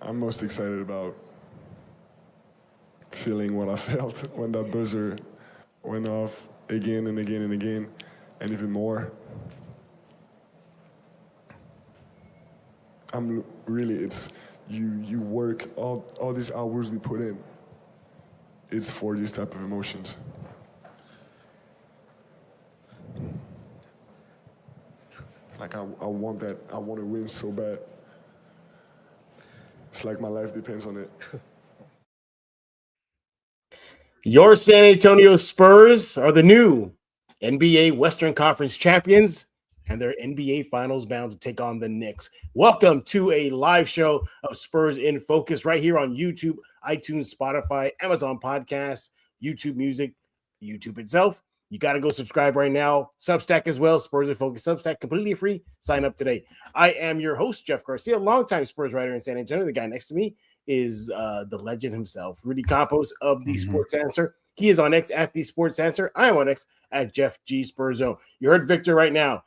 I'm most excited about feeling what I felt when that buzzer went off again and again and again, and even more. I'm really, it's, you work, all these hours we put in, it's for these type of emotions. Like I want that, I want to win so bad. It's like my life depends on it. Your San Antonio Spurs are the new NBA Western Conference champions, and they're NBA Finals bound to take on the Knicks. Welcome to a live show of Spurs in Focus right here on YouTube, iTunes, Spotify, Amazon Podcasts, YouTube Music, YouTube itself. You got to go subscribe right now. Substack as well, Spurs in Focus Substack, completely free. Sign up today. I am your host, Jeff Garcia, longtime Spurs writer in San Antonio. The guy next to me is the legend himself, Rudy Campos of the Sports Answer. He is on X at the Sports Answer. I am on X at Jeff G Spurs Zone. You heard Victor right now.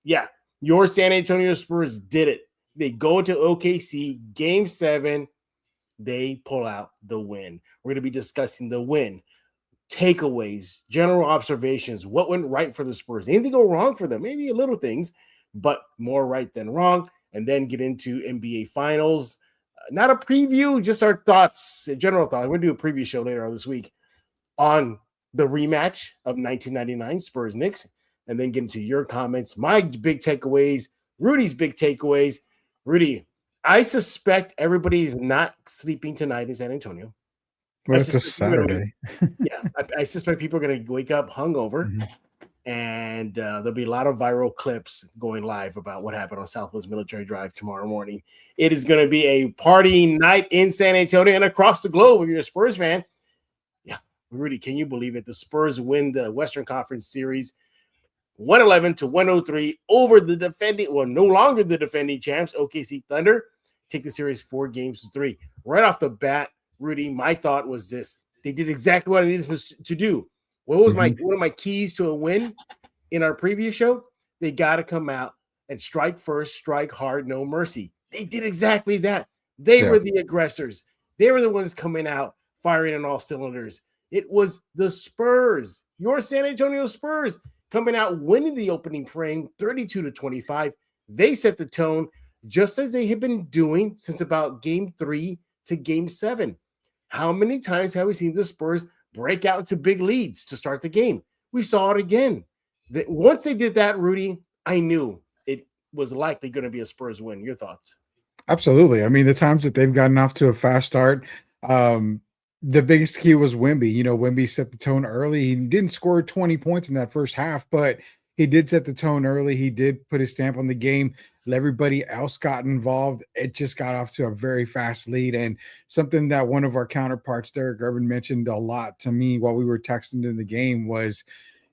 Yeah, your San Antonio Spurs did it. They go into OKC, Game 7. They pull out the win. We're going to be discussing the win, takeaways, general observations, what went right for the Spurs. Anything go wrong for them? Maybe a little things, but more right than wrong. And then get into NBA Finals. Not a preview, just our thoughts, general thoughts. We're going to do a preview show later on this week on the rematch of 1999 Spurs Knicks, and then get into your comments, my big takeaways, Rudy's big takeaways. Rudy, I suspect everybody's not sleeping tonight in San Antonio. Well, it's a Saturday. I suspect people are going to wake up hungover, and there'll be a lot of viral clips going live about what happened on Southwest Military Drive tomorrow morning. It is going to be a party night in San Antonio and across the globe if you're a Spurs fan. Yeah, Rudy, can you believe it? The Spurs win the Western Conference Series 111-103 over the defending, well, no longer the defending champs, OKC Thunder. Take the series 4-3. Right off the bat, Rudy, my thought was this. They did exactly what I needed to do. What was one of my keys to a win in our preview show? They got to come out and strike first, strike hard, no mercy. They did exactly that. They were the aggressors. They were the ones coming out, firing on all cylinders. It was the Spurs, your San Antonio Spurs, coming out, winning the opening frame 32-25. They set the tone just as they had been doing since about Game 3 to Game 7. How many times have we seen the Spurs break out into big leads to start the game? We saw it again. Once they did that, Rudy, I knew it was likely going to be a Spurs win. Your thoughts? Absolutely. I mean, the times that they've gotten off to a fast start, the biggest key was Wemby. You know, Wemby set the tone early. He didn't score 20 points in that first half, but he did set the tone early. He did put his stamp on the game. Everybody else got involved. It just got off to a very fast lead. And something that one of our counterparts, Derek Urban, mentioned a lot to me while we were texting in the game was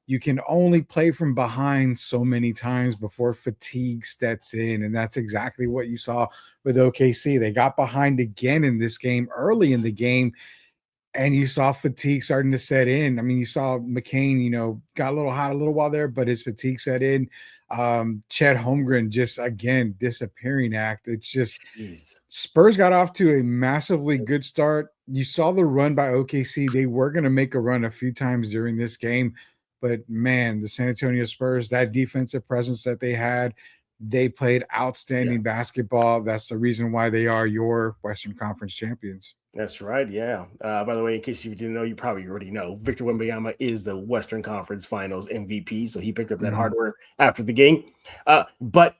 you can only play from behind so many times before fatigue sets in. And that's exactly what you saw with OKC. They got behind again in this game, early in the game, and you saw fatigue starting to set in. I mean, you saw McCain, you know, got a little hot a little while there, but his fatigue set in. Chet Holmgren just, again, disappearing act. It's just Spurs got off to a massively good start. You saw the run by OKC. They were going to make a run a few times during this game. But, man, the San Antonio Spurs, that defensive presence that they had, they played outstanding basketball. That's the reason why they are your Western Conference champions. That's right, yeah. By the way, in case you didn't know, you probably already know, Victor Wembanyama is the Western Conference Finals MVP, so he picked up that hardware after the game. But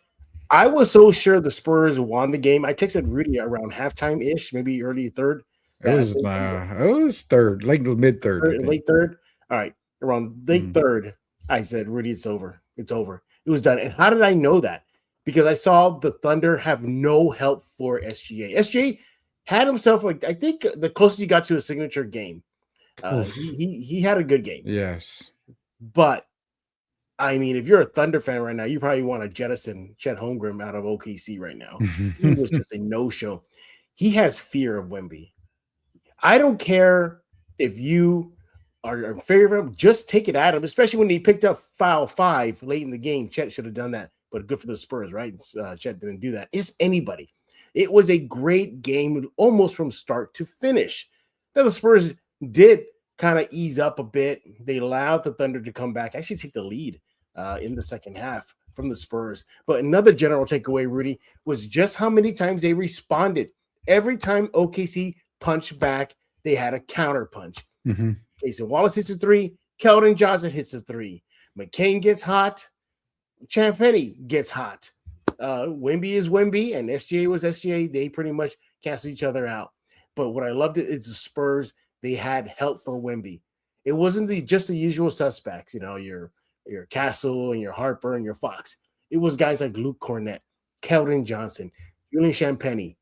I was so sure the Spurs won the game. I texted Rudy around halftime-ish, maybe early third. It was third, like mid-third. Late third? All right, around late third, I said, Rudy, it's over. It's over. It was done. And how did I know that? Because I saw the Thunder have no help for SGA. SGA had himself, like, I think the closest he got to a signature game. He had a good game. Yes. But, I mean, if you're a Thunder fan right now, you probably want to jettison Chet Holmgren out of OKC right now. He was just a no-show. He has fear of Wemby. I don't care if you are in favor of him, just take it at him, especially when he picked up foul 5 late in the game. Chet should have done that, but good for the Spurs, right? Chet didn't do that. It's anybody. It was a great game, almost from start to finish. Now, the Spurs did kind of ease up a bit. They allowed the Thunder to come back, actually take the lead in the second half from the Spurs. But another general takeaway, Rudy, was just how many times they responded. Every time OKC punched back, they had a counter punch. Mm-hmm. Jason Wallace hits a three. Keldon Johnson hits a three. McCain gets hot. Champagny gets hot. Wemby is Wemby, and SGA was SGA. They pretty much cancel each other out. But what I loved is the Spurs. They had help for Wemby. It wasn't just the usual suspects, your Castle and your Harper and your Fox. It was guys like Luke Cornett, Keldon Johnson, Julian Champagny.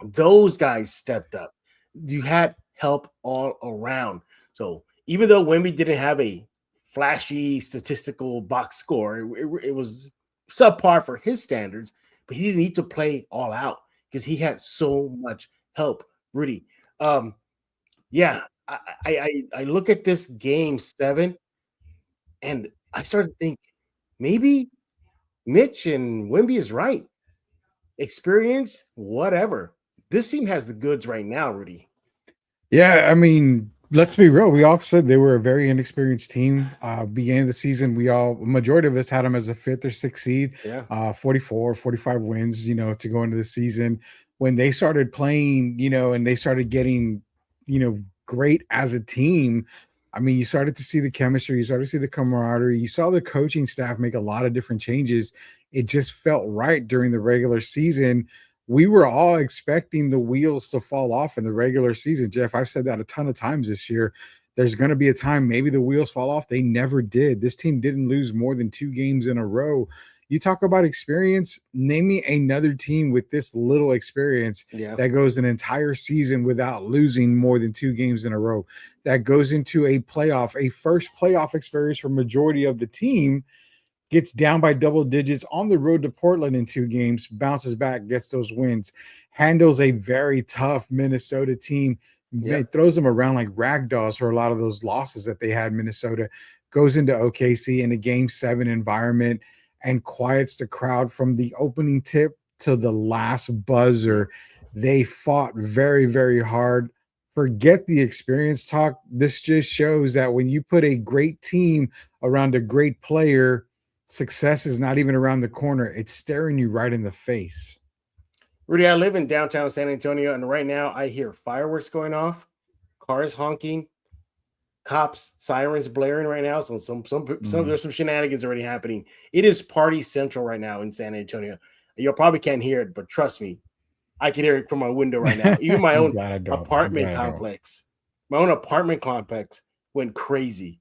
Those guys stepped up. You had help all around. So even though Wemby didn't have a flashy statistical box score, it was subpar for his standards, but he didn't need to play all out because he had so much help. Rudy, yeah, I look at this game 7, and I started to think maybe Mitch and Wemby is right. Experience, whatever. This team has the goods right now, Rudy. Yeah, I mean, let's be real. We all said they were a very inexperienced team. Beginning of the season, majority of us had them as a 5th or 6th seed, Yeah. 44, 45 wins, to go into the season. When they started playing, and they started getting, great as a team, I mean, you started to see the chemistry, you started to see the camaraderie, you saw the coaching staff make a lot of different changes. It just felt right during the regular season. We were all expecting the wheels to fall off in the regular season. Jeff, I've said that a ton of times this year. There's going to be a time maybe the wheels fall off. They never did. This team didn't lose more than 2 games in a row. You talk about experience. Name me another team with this little experience that goes an entire season without losing more than 2 games in a row, that goes into a first playoff experience for majority of the team, gets down by double digits on the road to Portland in 2 games, bounces back, gets those wins, handles a very tough Minnesota team, throws them around like rag dolls for a lot of those losses that they had. Minnesota goes into OKC in a game 7 environment and quiets the crowd from the opening tip to the last buzzer. They fought very, very hard. Forget the experience talk. This just shows that when you put a great team around a great player, success is not even around the corner. It's staring you right in the face. Rudy, I live in downtown San Antonio, and right now I hear fireworks going off, cars honking, cops, sirens blaring right now. So there's some shenanigans already happening. It is party central right now in San Antonio. You probably can't hear it, but trust me, I can hear it from my window right now. Even my own apartment complex. My own apartment complex went crazy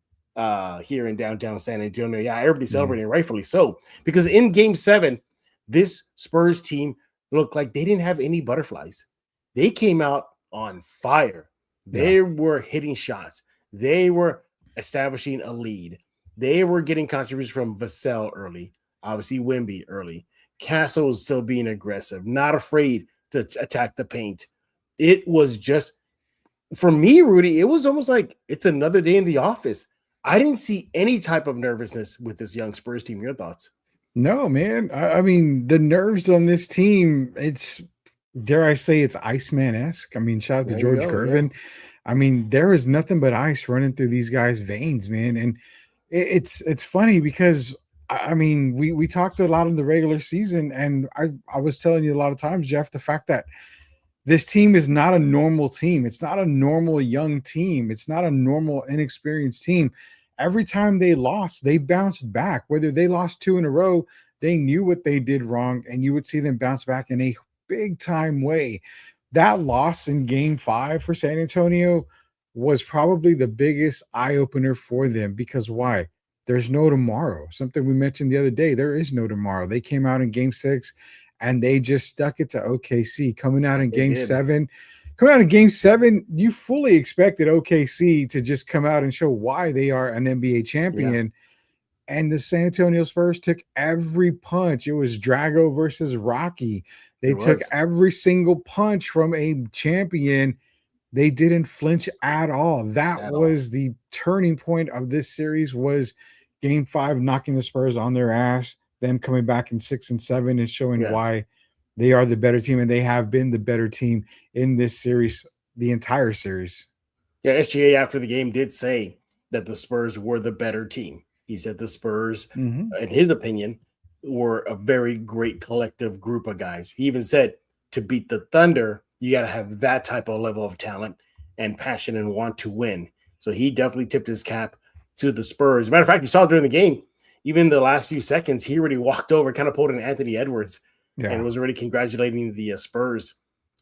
here in downtown San Antonio. Yeah, everybody's celebrating, rightfully so. Because in game 7, this Spurs team looked like they didn't have any butterflies. They came out on fire. They were hitting shots. They were establishing a lead. They were getting contributions from Vassell early. Obviously, Wemby early. Castle was still being aggressive, not afraid to attack the paint. It was just, for me, Rudy, it was almost like it's another day in the office. I didn't see any type of nervousness with this young Spurs team. Your thoughts? No, man. I mean, the nerves on this team, it's, dare I say, it's Iceman-esque. I mean, shout out to George Gervin. Yeah. I mean, there is nothing but ice running through these guys' veins, man. And it's funny because, I mean, we talked a lot in the regular season, and I was telling you a lot of times, Jeff, the fact that this team is not a normal team. It's not a normal young team. It's not a normal inexperienced team. Every time they lost, they bounced back. Whether they lost 2 in a row, they knew what they did wrong, and you would see them bounce back in a big-time way. That loss in game 5 for San Antonio was probably the biggest eye-opener for them, because why? There's no tomorrow. Something we mentioned the other day, there is no tomorrow. They came out in game 6, and they just stuck it to OKC. Coming out in game 7, you fully expected OKC to just come out and show why they are an NBA champion. Yeah. And the San Antonio Spurs took every punch. It was Drago versus Rocky. They took every single punch from a champion. They didn't flinch at all. That was the turning point of this series, was game 5, knocking the Spurs on their ass, then coming back in 6 and 7 and showing why they are the better team, and they have been the better team in this series, the entire series. Yeah, SGA after the game did say that the Spurs were the better team. He said the Spurs, Mm-hmm. in his opinion, were a very great collective group of guys. He even said to beat the Thunder, you got to have that type of level of talent and passion and want to win. So he definitely tipped his cap to the Spurs. As a matter of fact, you saw during the game, even the last few seconds, he already walked over, kind of pulled an Anthony Edwards, and Yeah. was already congratulating the Spurs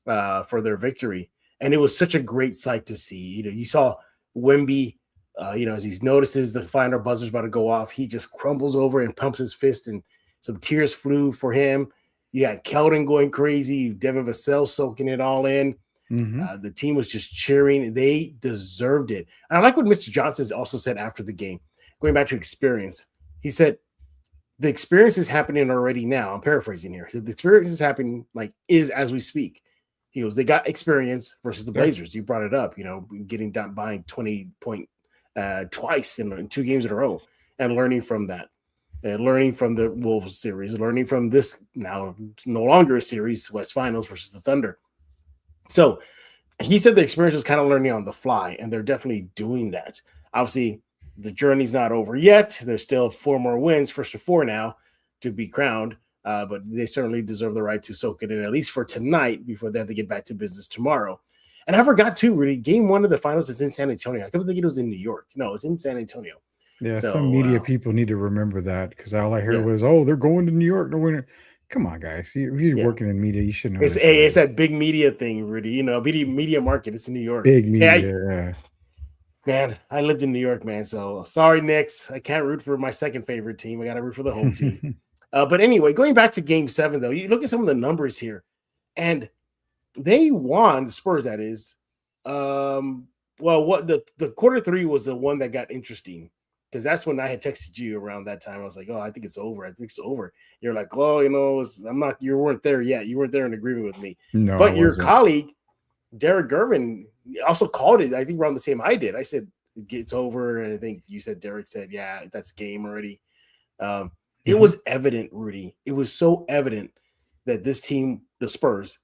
for their victory. And it was such a great sight to see. You saw Wemby, as he notices the final buzzer's about to go off, he just crumbles over and pumps his fist, and some tears flew for him. You had Keldon going crazy, Devin Vassell soaking it all in. Mm-hmm. The team was just cheering. They deserved it. And I like what Mr. Johnson also said after the game, going back to experience. He said, the experience is happening already now. I'm paraphrasing here. So the experience is happening is as we speak. He goes, they got experience versus the Blazers. You brought it up, getting down by 20 point twice in 2 games in a row, and learning from that, learning from the Wolves series, learning from this now no longer a series, West Finals versus the Thunder. So he said the experience was kind of learning on the fly, and they're definitely doing that. Obviously, the journey's not over yet. There's still 4 more wins, first to 4 now, to be crowned. But they certainly deserve the right to soak it in, at least for tonight, before they have to get back to business tomorrow. And I forgot too, Rudy, game 1 of the finals is in San Antonio. I couldn't think it was in New York. No, it's in San Antonio. Yeah, So, some media people need to remember that, because all I heard was, "Oh, they're going to New York. They're going to." Come on, guys. If you're working in media, you should know. It's that big media thing, Rudy. Media market. It's in New York. Big media. Man, I lived in New York, man. So sorry, Knicks. I can't root for my second favorite team. I got to root for the home team. But anyway, going back to game 7, though, you look at some of the numbers here, and they won, the Spurs, that is. What the quarter 3 was the one that got interesting, because that's when I had texted you around that time. I was like, oh, I think it's over. I think it's over. You're like, oh, you weren't there yet. You weren't there in agreement with me. No, but your colleague, Derek Gervin, also called it, I think, around the same I did. I said, it's over. And I think you said, Derek said, yeah, that's game already. It was evident, Rudy. It was so evident that this team, the Spurs,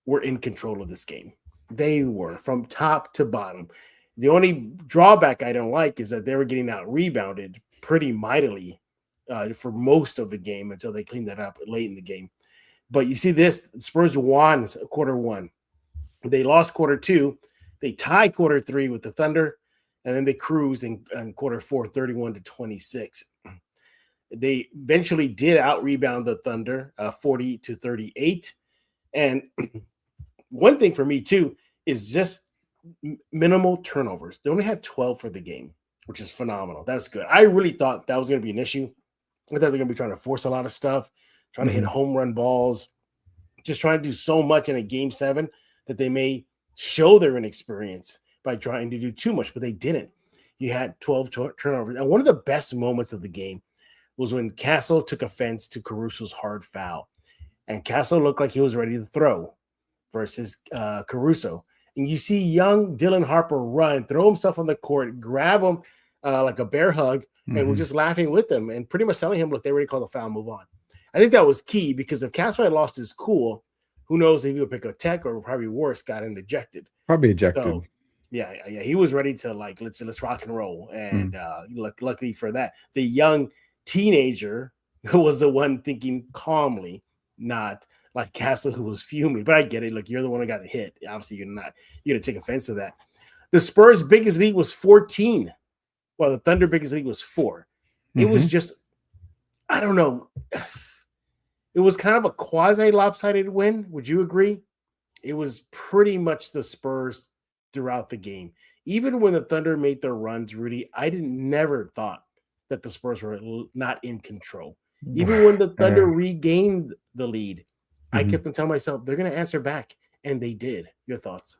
were in control of this game. They were from top to bottom. The only drawback I don't like is that they were getting out rebounded pretty mightily for most of the game until they cleaned that up late in the game. But you see this, Spurs won quarter 1. They lost quarter 2. They tied quarter 3 with the Thunder, and then they cruised in quarter 4, 31-26. They eventually did out-rebound the Thunder 40-38. And one thing for me, too, is just minimal turnovers. They only had 12 for the game, which is phenomenal. That was good. I really thought that was going to be an issue. I thought they're going to be trying to force a lot of stuff, trying to hit home run balls, just trying to do so much in a game 7 that they may show their inexperience by trying to do too much, but they didn't. You had 12 turnovers. And one of the best moments of the game was when Castle took offense to Caruso's hard foul. And Castle looked like he was ready to throw versus Caruso. And you see young Dylan Harper run, throw himself on the court, grab him like a bear hug, and was just laughing with him and pretty much telling him, look, they already called the foul, move on. I think that was key, because if Castle had lost his cool, who knows if he would pick a tech, or probably worse, got him ejected. Probably ejected. So, yeah, he was ready to let's rock and roll. And luckily for that, the young teenager was the one thinking calmly, not like Castle, who was fuming. But I get it. Look, you're the one who got hit. Obviously, you're going to take offense to that. The Spurs' biggest lead was 14. Well, the Thunder biggest lead was 4. It was just, I don't know. It was kind of a quasi-lopsided win. Would you agree? It was pretty much the Spurs throughout the game. Even when the Thunder made their runs, Rudy, I never thought that the Spurs were not in control. Even when the Thunder regained the lead, I kept on telling myself they're going to answer back, and they did. Your thoughts?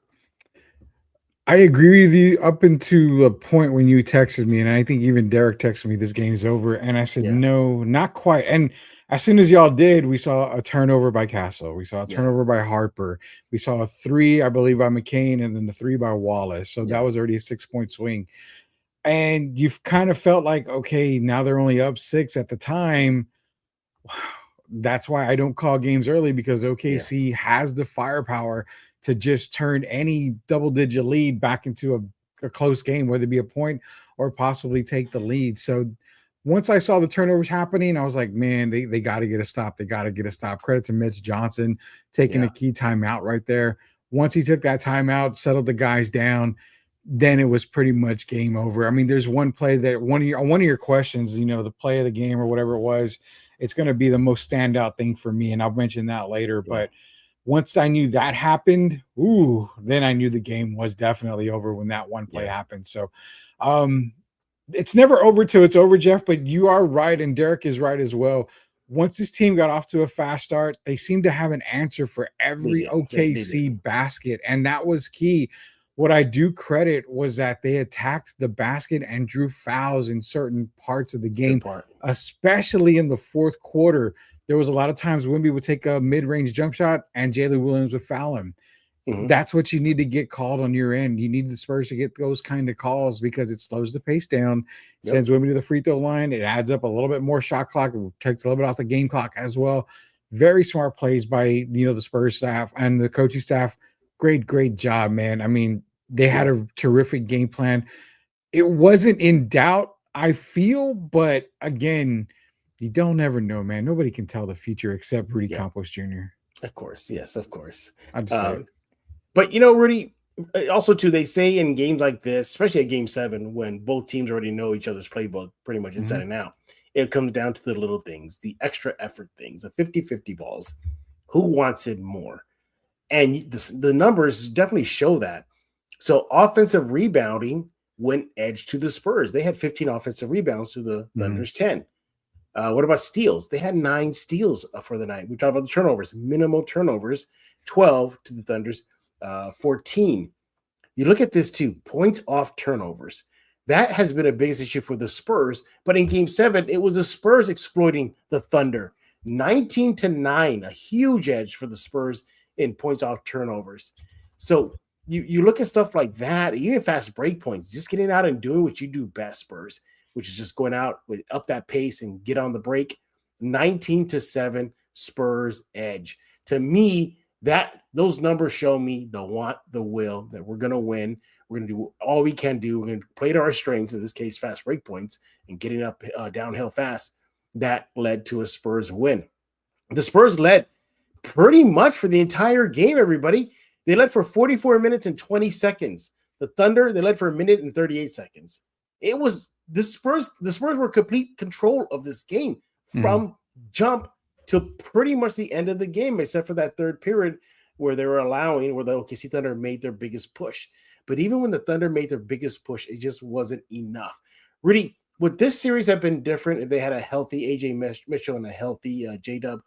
I agree with you up into a point when you texted me, and I think even Derek texted me, this game's over. And I said, no, not quite. And as soon as y'all did, we saw a turnover by Castle. We saw a turnover by Harper. We saw a 3, I believe, by McCain, and then the 3 by Wallace. So that was already a 6-point swing. And you've kind of felt like, okay, now they're only up 6 at the time. that's why I don't call games early, because OKC has the firepower to just turn any double-digit lead back into a close game, whether it be a point or possibly take the lead. So once I saw the turnovers happening, I was like, man, they got to get a stop. They got to get a stop. Credit to Mitch Johnson taking a key timeout right there. Once he took that timeout, settled the guys down, then it was pretty much game over. I mean, there's one play that one of your questions, the play of the game or whatever it was, it's going to be the most standout thing for me, and I'll mention that later. But once I knew that happened, then I knew the game was definitely over when that one play happened. So, it's never over till it's over, Jeff, but you are right, and Derek is right as well. Once this team got off to a fast start, they seemed to have an answer for every OKC basket, and that was key. What I do credit was that they attacked the basket and drew fouls in certain parts of the game, especially in the fourth quarter. There was a lot of times Wemby would take a mid-range jump shot and Jalen Williams would foul him. That's what you need to get called on your end. You need the Spurs to get those kind of calls because it slows the pace down, sends Wemby to the free throw line. It adds up a little bit more shot clock. It takes a little bit off the game clock as well. Very smart plays by, the Spurs staff and the coaching staff. Great job, man. I mean, they had a terrific game plan. It wasn't in doubt, I feel, but again, you don't ever know, man. Nobody can tell the future except Rudy Campos Jr. Of course. Yes, of course. I'd say. But, Rudy, also, too, they say in games like this, especially at Game 7, when both teams already know each other's playbook pretty much inside and out, it comes down to the little things, the extra effort things, the 50-50 balls. Who wants it more? And the numbers definitely show that. So offensive rebounding went edge to the Spurs. They had 15 offensive rebounds to the Thunder's 10. What about steals? They had 9 steals for the night. We talked about the turnovers, minimal turnovers, 12 to the Thunder's 14. You look at this too, points off turnovers. That has been a biggest issue for the Spurs. But in Game 7, it was the Spurs exploiting the Thunder. 19-9, a huge edge for the Spurs in points off turnovers. So you look at stuff like that, even fast break points, just getting out and doing what you do best, Spurs, which is just going out with up that pace and get on the break. 19-7 Spurs edge. To me, those numbers show me the want, the will, that we're going to win. We're going to do all we can do. We're going to play to our strengths, in this case, fast break points and getting up downhill fast. That led to a Spurs win. The Spurs led pretty much for the entire game, everybody. They led for 44 minutes and 20 seconds. The Thunder, they led for 1 minute and 38 seconds. It was the Spurs were complete control of this game from jump to pretty much the end of the game, except for that third period where the OKC Thunder made their biggest push. But even when the Thunder made their biggest push, it just wasn't enough. Rudy, would this series have been different if they had a healthy AJ Mitchell and a healthy J-Dub?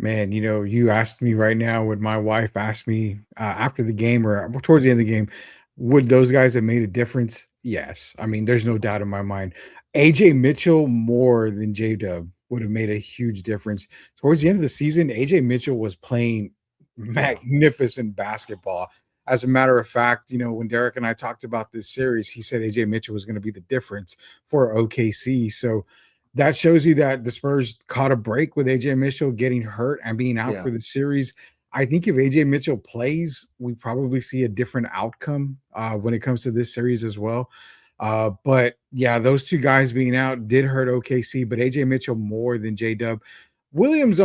Man, you asked me right now, would my wife ask me after the game or towards the end of the game, would those guys have made a difference? Yes. I mean, there's no doubt in my mind. AJ Mitchell more than J-Dub would have made a huge difference. Towards the end of the season, AJ Mitchell was playing magnificent basketball. As a matter of fact, when Derek and I talked about this series, he said AJ Mitchell was going to be the difference for OKC. So that shows you that the Spurs caught a break with AJ Mitchell getting hurt and being out for the series. I think if AJ Mitchell plays, we probably see a different outcome when it comes to this series as well. But yeah, those two guys being out did hurt OKC, but AJ Mitchell more than J-Dub. Williams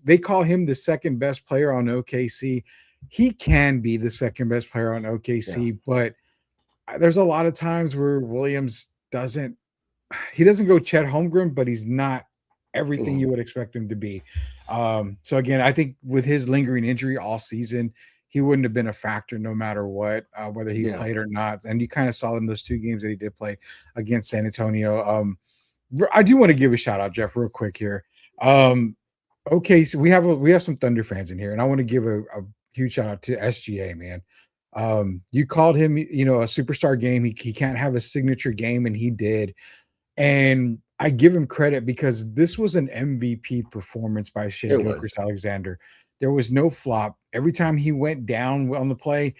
they call him the second best player on OKC. He can be the second best player on OKC, but there's a lot of times where Williams doesn't go Chet Holmgren, but he's not everything you would expect him to be. So again, I think with his lingering injury all season, he wouldn't have been a factor no matter what, whether he played or not. And you kind of saw in those 2 games that he did play against San Antonio. I do want to give a shout out, Jeff, real quick here. Okay, so we have some Thunder fans in here, and I want to give a huge shout out to SGA, man. You called him, a superstar game. He can't have a signature game, and he did. And I give him credit because this was an MVP performance by Shai Gilgeous-Alexander. There was no flop. Every time he went down on the play,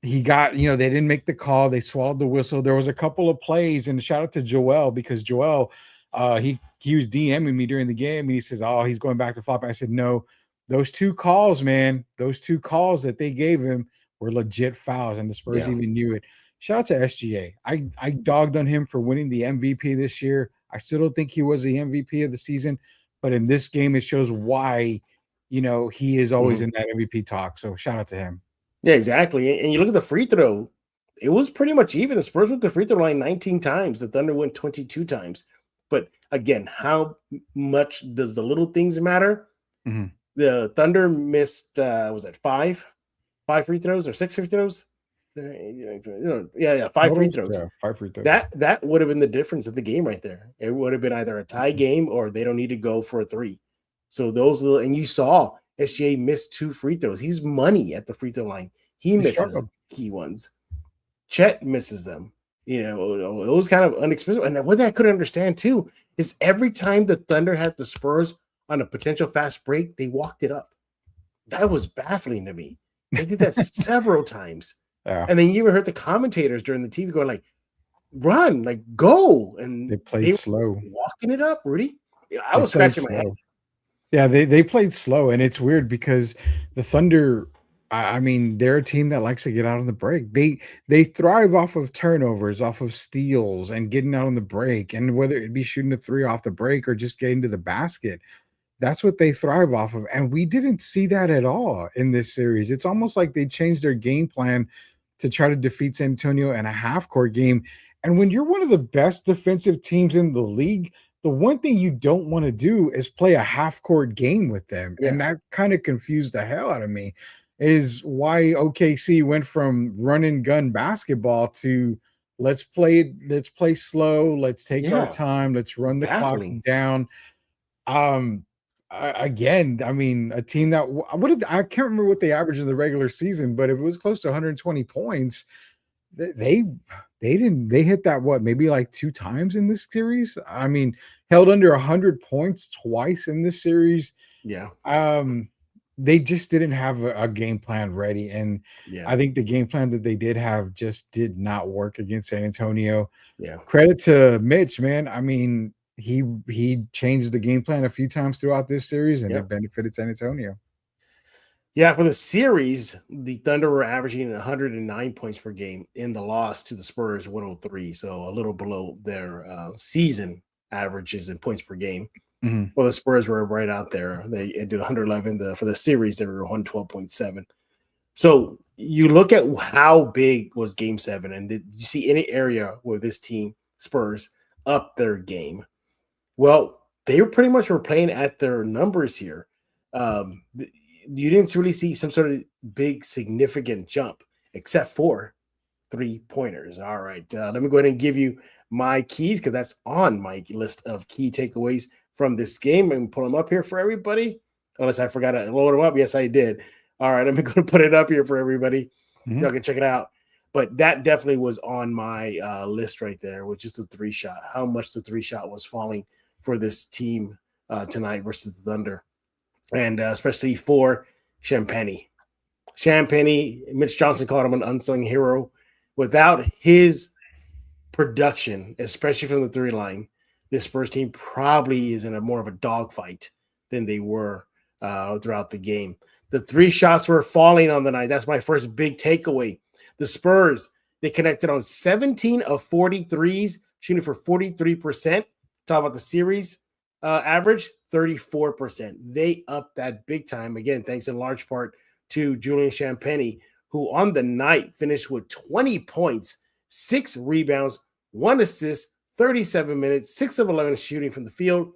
he got, they didn't make the call. They swallowed the whistle. There was a couple of plays, and shout out to Joel because Joel, He was DMing me during the game, and he says, "Oh, he's going back to flop." I said, "No, those 2 calls, man, those 2 calls that they gave him were legit fouls, and the Spurs Yeah. even knew it." Shout out to SGA. I dogged on him for winning the MVP this year. I still don't think he was the MVP of the season, but in this game, it shows why, he is always in that MVP talk. So shout out to him. Yeah, exactly. And you look at the free throw, it was pretty much even. The Spurs went to the free throw line 19 times. The Thunder went 22 times. But again, how much does the little things matter? Mhm. The Thunder missed, was it five free throws or 6 free throws? Yeah, 5 free throws. Yeah, 5 free throws. That would have been the difference of the game right there. It would have been either a tie game or they don't need to go for a 3. So those little, and you saw SGA missed 2 free throws. He's money at the free throw line. He misses key ones. Chet misses them. It was kind of unexpected. And what I couldn't understand too is every time the Thunder had the Spurs on a potential fast break, they walked it up. That was baffling to me. They did that several times. Yeah. And then you even heard the commentators during the TV going like, run, like go. And they played slow. Walking it up, Rudy. I was scratching my head. Yeah, they played slow, and it's weird because the Thunder, I mean, they're a team that likes to get out on the break. They thrive off of turnovers, off of steals, and getting out on the break. And whether it be shooting a 3 off the break or just getting to the basket, that's what they thrive off of. And we didn't see that at all in this series. It's almost like they changed their game plan to try to defeat San Antonio in a half-court game. And when you're one of the best defensive teams in the league, the one thing you don't want to do is play a half-court game with them. Yeah. And that kind of confused the hell out of me, is why OKC went from run and gun basketball to let's play slow, let's take our time, let's run the clock down. Again, I mean, a team that I can't remember what they averaged in the regular season, but if it was close to 120 points, they hit that maybe like 2 times in this series. I mean, held under 100 points twice in this series. Yeah. They just didn't have a game plan ready, and I think the game plan that they did have just did not work against San Antonio. Yeah. Credit to Mitch, man. I mean, he changed the game plan a few times throughout this series, and it benefited San Antonio. Yeah, for the series, the Thunder were averaging 109 points per game. In the loss to the Spurs, 103, so a little below their season averages in points per game. Mm-hmm. Well, the Spurs were right out there. They did 111. For the series, they were 112.7. So you look at how big was Game 7, and did you see any area where this team, Spurs, upped their game? Well, they pretty much were playing at their numbers here. You didn't really see some sort of big, significant jump, except for 3-pointers. All right, let me go ahead and give you my keys, because that's on my list of key takeaways from this game. And pull them up here for everybody, unless I forgot to load them up. Yes, I did. All right, I'm going to put it up here for everybody. Mm-hmm. Y'all can check it out. But that definitely was on my list right there, with just the 3-shot, how much the 3-shot was falling for this team tonight versus the Thunder. And especially for Champagnie. Mitch Johnson called him an unsung hero. Without his production, especially from the 3 line, this Spurs team probably is in a more of a dogfight than they were throughout the game. The 3 shots were falling on the night. That's my first big takeaway. The Spurs, they connected on 17 of 43s, shooting for 43%. Talk about the series average, 34%. They upped that big time. Again, thanks in large part to Julian Champagnie, who on the night finished with 20 points, 6 rebounds, 1 assist, 37 minutes, 6 of 11 shooting from the field,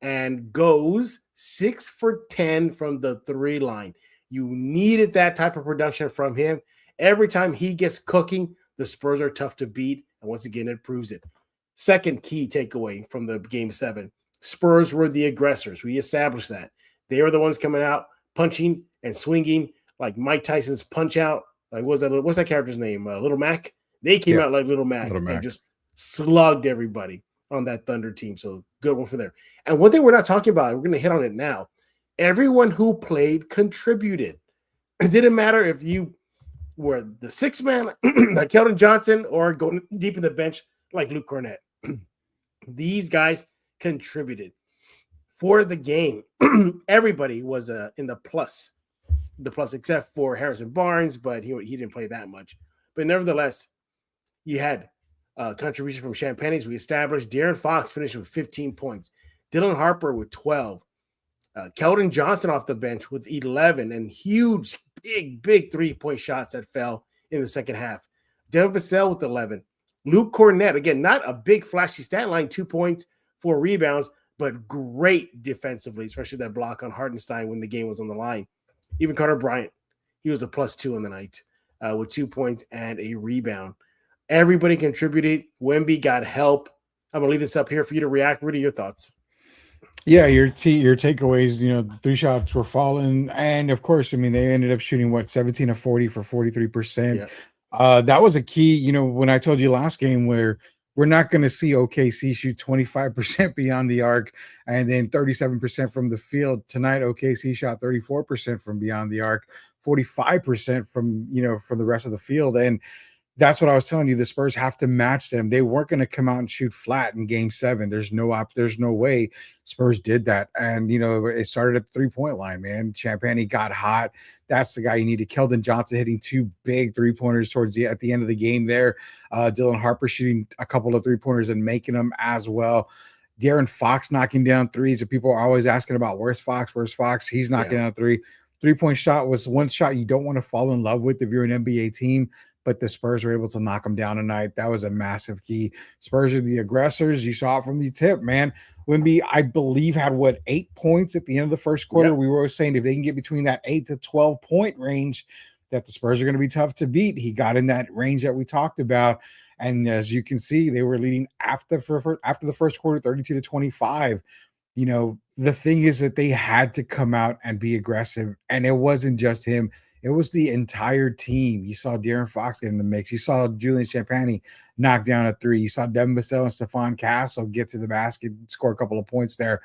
and goes 6 for 10 from the 3 line. You needed that type of production from him. Every time he gets cooking, the Spurs are tough to beat, and once again, it proves it. Second key takeaway from the Game 7, Spurs were the aggressors. We established that. They were the ones coming out, punching and swinging like Mike Tyson's Punch Out. Like, what's that character's name? Little Mac? They came out like Little Mac and just slugged everybody on that Thunder team. So good one for there. And one thing we're not talking about, we're going to hit on it now. Everyone who played contributed. It didn't matter if you were the 6th man like Keldon Johnson or going deep in the bench like Luke Cornett. These guys contributed for the game. Everybody was in the plus except for Harrison Barnes, but he didn't play that much. But nevertheless, you had contribution from Champagne, as we established. De'Aaron Fox finished with 15 points. Dylan Harper with 12. Keldon Johnson off the bench with 11 and huge, big three-point shots that fell in the second half. Devin Vassell with 11. Luke Cornett, again, not a big flashy stat line, 2 points, 4 rebounds, but great defensively, especially that block on Hartenstein when the game was on the line. Even Carter Bryant, he was a +2 on the night with 2 points and a rebound. Everybody contributed. Wemby got help. I'm going to leave this up here for you to react. Rudy, your thoughts? Yeah, your takeaways, the 3 shots were falling. And of course, I mean, they ended up shooting 17 of 40 for 43%. Yeah. That was a key, when I told you last game where we're not going to see OKC shoot 25% beyond the arc and then 37% from the field. Tonight, OKC shot 34% from beyond the arc, 45% from, from the rest of the field. And that's what I was telling you. The Spurs have to match them. They weren't going to come out and shoot flat in game 7. There's no way Spurs did that. And, it started at the 3-point line, man. Champagne got hot. That's the guy you needed. Keldon Johnson hitting 2 big 3-pointers at the end of the game there. Dylan Harper shooting a couple of 3-pointers and making them as well. De'Aaron Fox knocking down threes. And people are always asking about where's Fox? He's knocking down 3. 3-point shot was one shot you don't want to fall in love with if you're an NBA team. But the Spurs were able to knock them down tonight. That was a massive key. Spurs are the aggressors. You saw it from the tip, man. Wemby, I believe, had 8 points at the end of the first quarter. Yep. We were always saying if they can get between that 8 to 12 point range, that the Spurs are going to be tough to beat. He got in that range that we talked about. And as you can see, they were leading after the first quarter, 32-25. The thing is that they had to come out and be aggressive. And it wasn't just him. It was the entire team. You saw De'Aaron Fox get in the mix. You saw Julian Champagne knock down a 3. You saw Devin Vassell and Stephon Castle get to the basket, score a couple of points there.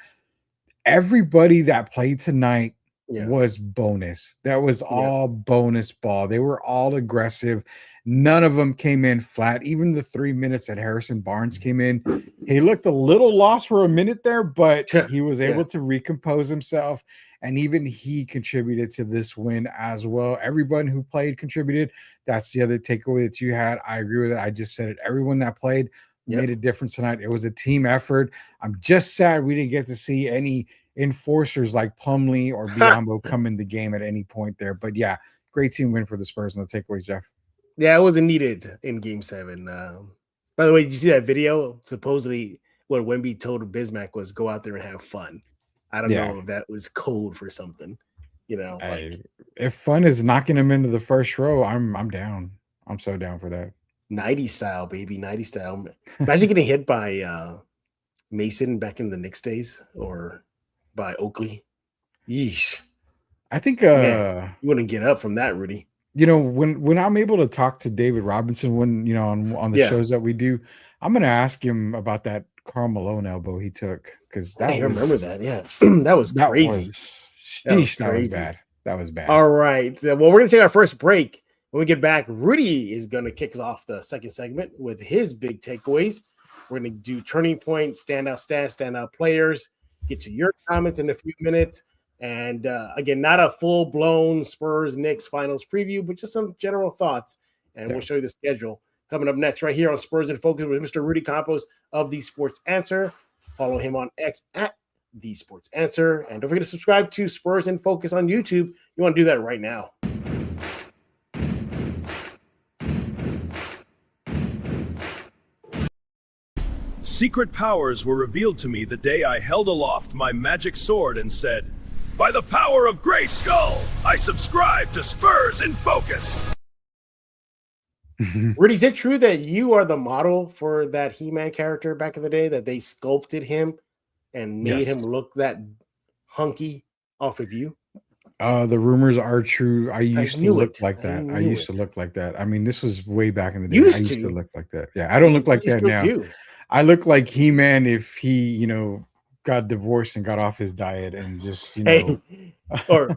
Everybody that played tonight was bonus. That was all bonus ball. They were all aggressive. None of them came in flat. Even the 3 minutes that Harrison Barnes came in, he looked a little lost for a minute there, but he was able to recompose himself. And even he contributed to this win as well. Everyone who played contributed. That's the other takeaway that you had. I agree with it. I just said it. Everyone that played made a difference tonight. It was a team effort. I'm just sad we didn't get to see any enforcers like Plumlee or Biyombo come in the game at any point there. But yeah, great team win for the Spurs. And the takeaways, Jeff. Yeah, it wasn't needed in game 7. By the way, did you see that video? Supposedly what Wemby told Bismack was go out there and have fun. I don't know if that was code for something, if fun is knocking him into the first row, I'm down. I'm so down for that. 90 style, baby, 90 style. Imagine getting hit by Mason back in the Knicks days or by Oakley. Yeesh. I think you wouldn't get up from that, Rudy. When I'm able to talk to David Robinson on the shows that we do, I'm gonna ask him about that Karl Malone elbow he took because I remember that. Yeah, that was crazy. That was bad. That was bad. All right. Well, we're gonna take our first break. When we get back, Rudy is gonna kick off the second segment with his big takeaways. We're gonna do turning point, standout stats, standout players. Get to your comments in a few minutes. And again, not a full-blown Spurs-Knicks finals preview, but just some general thoughts. And we'll show you the schedule coming up next right here on Spurs in Focus with Mr. Rudy Campos of The Sports Answer. Follow him on X at The Sports Answer. And don't forget to subscribe to Spurs in Focus on YouTube. You want to do that right now. Secret powers were revealed to me the day I held aloft my magic sword and said, "By the power of Grayskull, I subscribe to Spurs in Focus." Rudy, is it true that you are the model for that He-Man character back in the day, that they sculpted him and made him look that hunky off of you? The rumors are true. I used to look like that. I used to look like that. I mean, this was way back in the day. I used to look like that. Yeah, I don't look like that now. I look like He-Man if he, got divorced and got off his diet and just, or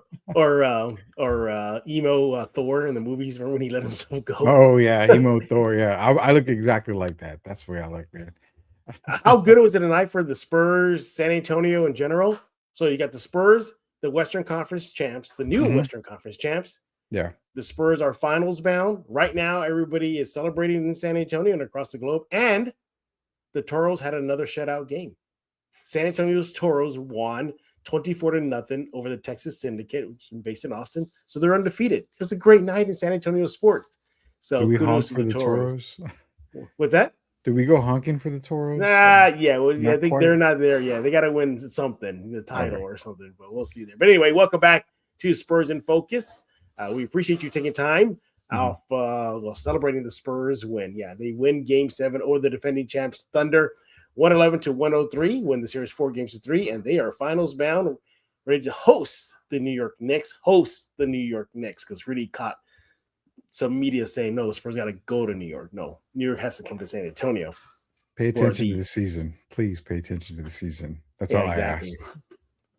emo Thor in the movies. Remember when he let himself go? Oh yeah, emo Thor. Yeah, I look exactly like that. That's the way I look, man. How good was it tonight for the Spurs, San Antonio in general? So you got the Spurs, the Western Conference champs, the new Western Conference champs. Yeah. The Spurs are finals bound. Right now, everybody is celebrating in San Antonio and across the globe. And the Toros had another shutout game. San Antonio's Toros won 24-0 over the Texas Syndicate, which is based in Austin. So they're undefeated. It was a great night in San Antonio sports. So Do we honk kudos to for the Toros. Toros? What's that? Do we go honking for the Toros? Yeah. Well, Not I think quite. they're not there. Yeah, they got to win something, the title Okay. or something, but we'll see there. But anyway, welcome back to Spurs in Focus. We appreciate you taking time off celebrating the Spurs win. Yeah, they win Game 7 over the defending champs Thunder, 111-103, win the series 4-3, and they are finals bound, ready to host the New York Knicks, because Rudy caught some media saying, no, the Spurs got to go to New York. No, New York has to come to San Antonio. Pay attention to the season. Please pay attention to the season. That's all I ask.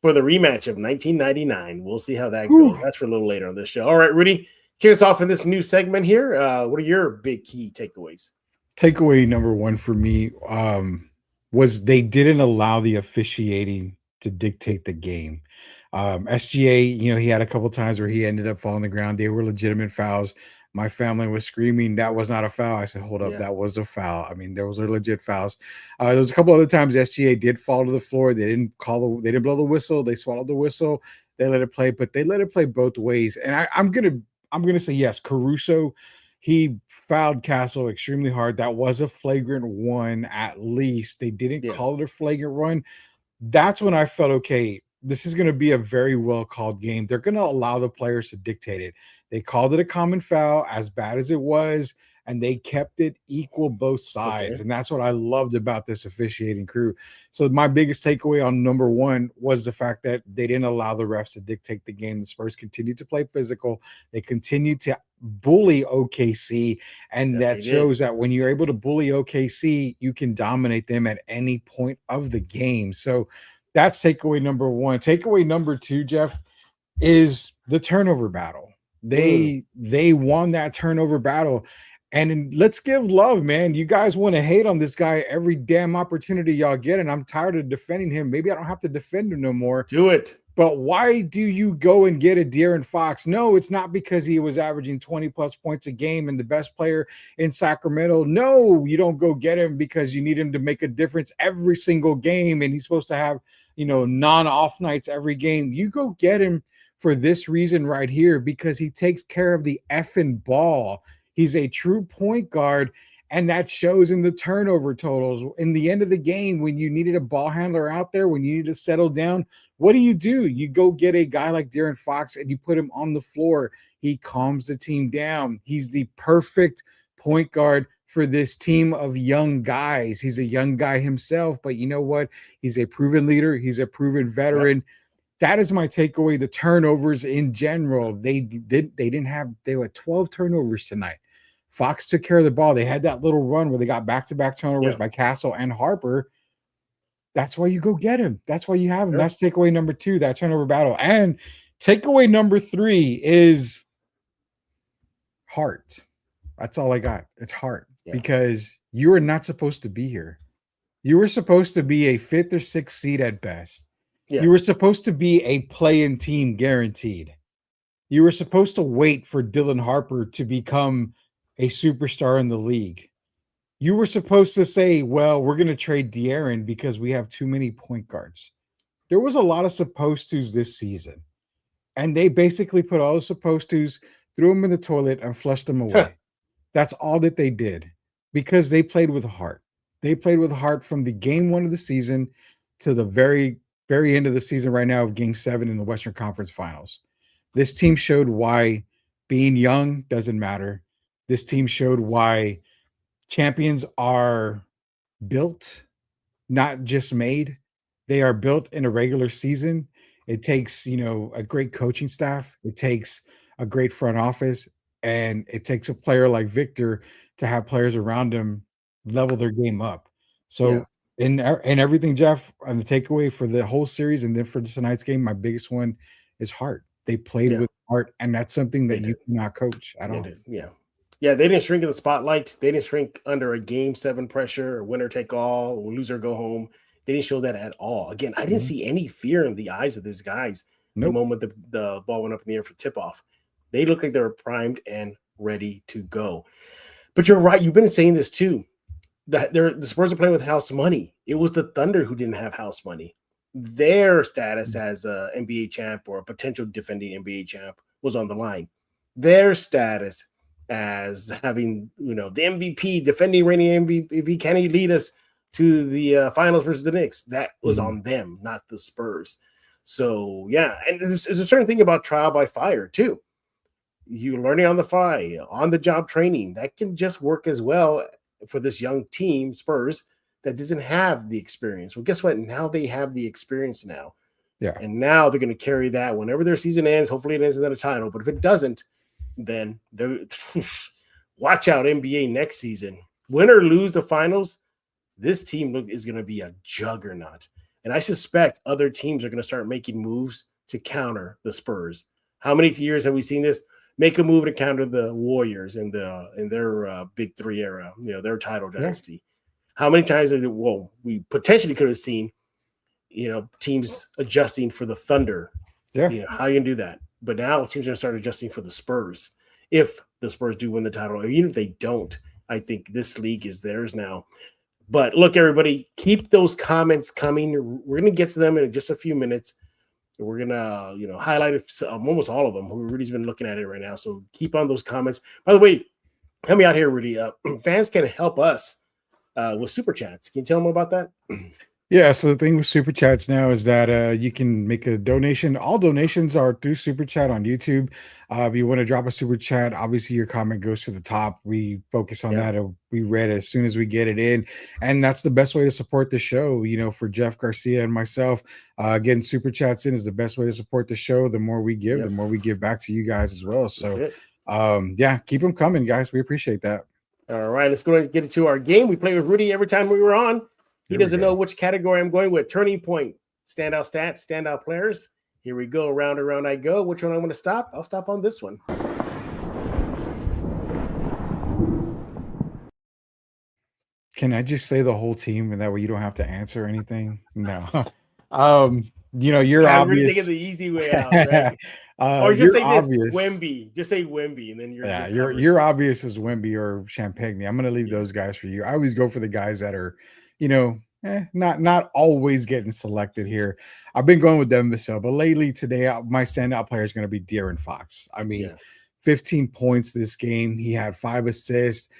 For the rematch of 1999. We'll see how that goes. That's for a little later on this show. All right, Rudy, kick us off in this new segment here. What are your big key takeaways? Takeaway number one for me was they didn't allow the officiating to dictate the game. SGA, he had a couple times where he ended up falling on the ground. They were legitimate fouls. My family was screaming, that was not a foul. I said, hold up, that was a foul. I mean, those are legit fouls. There was a couple other times SGA did fall to the floor. They didn't blow the whistle. They swallowed the whistle. They let it play, but they let it play both ways. And I'm gonna say yes, Caruso, he fouled Castle extremely hard. That was a flagrant one at least. They didn't call it a flagrant run. That's when I felt, okay, this is going to be a very well called game. They're going to allow the players to dictate it. They called it a common foul, as bad as it was, and they kept it equal both sides. Okay. And that's what I loved about this officiating crew. So my biggest takeaway on number one was the fact that they didn't allow the refs to dictate the game. The Spurs continued to play physical. They continued to bully OKC, and that shows that when you're able to bully OKC, you can dominate them at any point of the game. So that's takeaway number one. Takeaway number two, Jeff, is the turnover battle. They won that turnover battle. And let's give love, man. You guys want to hate on this guy every damn opportunity y'all get, and I'm tired of defending him. Maybe I don't have to defend him no more. Do it. But why do you go and get a De'Aaron Fox? No, it's not because he was averaging 20-plus points a game and the best player in Sacramento. No, you don't go get him because you need him to make a difference every single game, and he's supposed to have, non-off nights every game. You go get him for this reason right here, because he takes care of the effing ball. He's a true point guard, and that shows in the turnover totals. In the end of the game, when you needed a ball handler out there, when you need to settle down, what do? You go get a guy like De'Aaron Fox and you put him on the floor. He calms the team down. He's the perfect point guard for this team of young guys. He's a young guy himself, but you know what? He's a proven leader. He's a proven veteran. Yep. That is my takeaway. The turnovers in general, they were 12 turnovers tonight. Fox took care of the ball. They had that little run where they got back-to-back turnovers by Castle and Harper. That's why you go get him. That's why you have him. Sure. That's takeaway number two, that turnover battle. And takeaway number three is heart. That's all I got. It's heart. Yeah. Because you are not supposed to be here. You were supposed to be a 5th or 6th seed at best. Yeah. You were supposed to be a play-in team guaranteed. You were supposed to wait for Dylan Harper to become a superstar in the league. You were supposed to say, well, we're going to trade De'Aaron because we have too many point guards. There was a lot of supposed tos this season. And they basically put all the supposed tos, threw them in the toilet, and flushed them away. That's all that they did, because they played with heart. They played with heart from the game 1 of the season to the very, very end of the season right now of game 7 in the Western Conference Finals. This team showed why being young doesn't matter. This team showed why champions are built, not just made. They are built in a regular season. It takes, a great coaching staff. It takes a great front office. And it takes a player like Victor to have players around him level their game up. So in everything, Jeff, and the takeaway for the whole series and then for tonight's game, my biggest one is heart. They played with heart, and that's something that you cannot coach at all. Yeah. Yeah, they didn't shrink in the spotlight. They didn't shrink under a game 7 pressure or winner take all or loser go home. They didn't show that at all. Again, I didn't Mhm. see any fear in the eyes of these guys the Nope. moment the ball went up in the air for tip off. They looked like they were primed and ready to go. But you're right. You've been saying this too. That the Spurs are playing with house money. It was the Thunder who didn't have house money. Their status as a NBA champ or a potential defending NBA champ was on the line. Their status as having, the MVP, defending reigning MVP, can he lead us to the finals versus the Knicks? That was Mhm. on them, not the Spurs. So yeah, and there's a certain thing about trial by fire too. You're learning on the fly, on the job training that can just work as well for this young team, Spurs, that doesn't have the experience. Well, guess what? Now they have the experience now. Yeah. And now they're going to carry that whenever their season ends. Hopefully it ends in a title. But if it doesn't, then watch out NBA next season. Win or lose the finals, this team is going to be a juggernaut. And I suspect other teams are going to start making moves to counter the Spurs. How many years have we seen this? Make a move to counter the Warriors in their Big Three era, their title dynasty. How many times we potentially could have seen, teams adjusting for the Thunder. Yeah. How you can do that? But now teams are going to start adjusting for the Spurs. If the Spurs do win the title, or even if they don't, I think this league is theirs now. But look, everybody, keep those comments coming. We're going to get to them in just a few minutes. We're gonna, highlight almost all of them. Rudy's been looking at it right now, so keep on those comments. By the way, help me out here, Rudy. Fans can help us with super chats. Can you tell them about that? Yeah, so the thing with super chats now is that you can make a donation. All donations are through super chat on YouTube. If you want to drop a super chat, obviously your comment goes to the top. We focus on that. We read it as soon as we get it in, and that's the best way to support the show. For Jeff Garcia and myself, getting super chats in is the best way to support the show. The more we give, the more we give back to you guys as well. So, yeah, keep them coming, guys. We appreciate that. All right, let's go and get into our game. We play with Rudy every time we were on. He doesn't know which category I'm going with. Turning point, standout stats, standout players. Here we go. Round and round I go. Which one I'm going to stop? I'll stop on this one. Can I just say the whole team, and that way you don't have to answer anything? No. You're obvious. Really taking the easy way out, right? Or just say obvious. This, Wemby. Just say Wemby, and then you're obvious as Wemby or Champagne. I'm going to leave those guys for you. I always go for the guys that are, not always getting selected here. I've been going with Devin Vassell, but lately today, my standout player is going to be De'Aaron Fox. 15 points this game. He had 5 assists,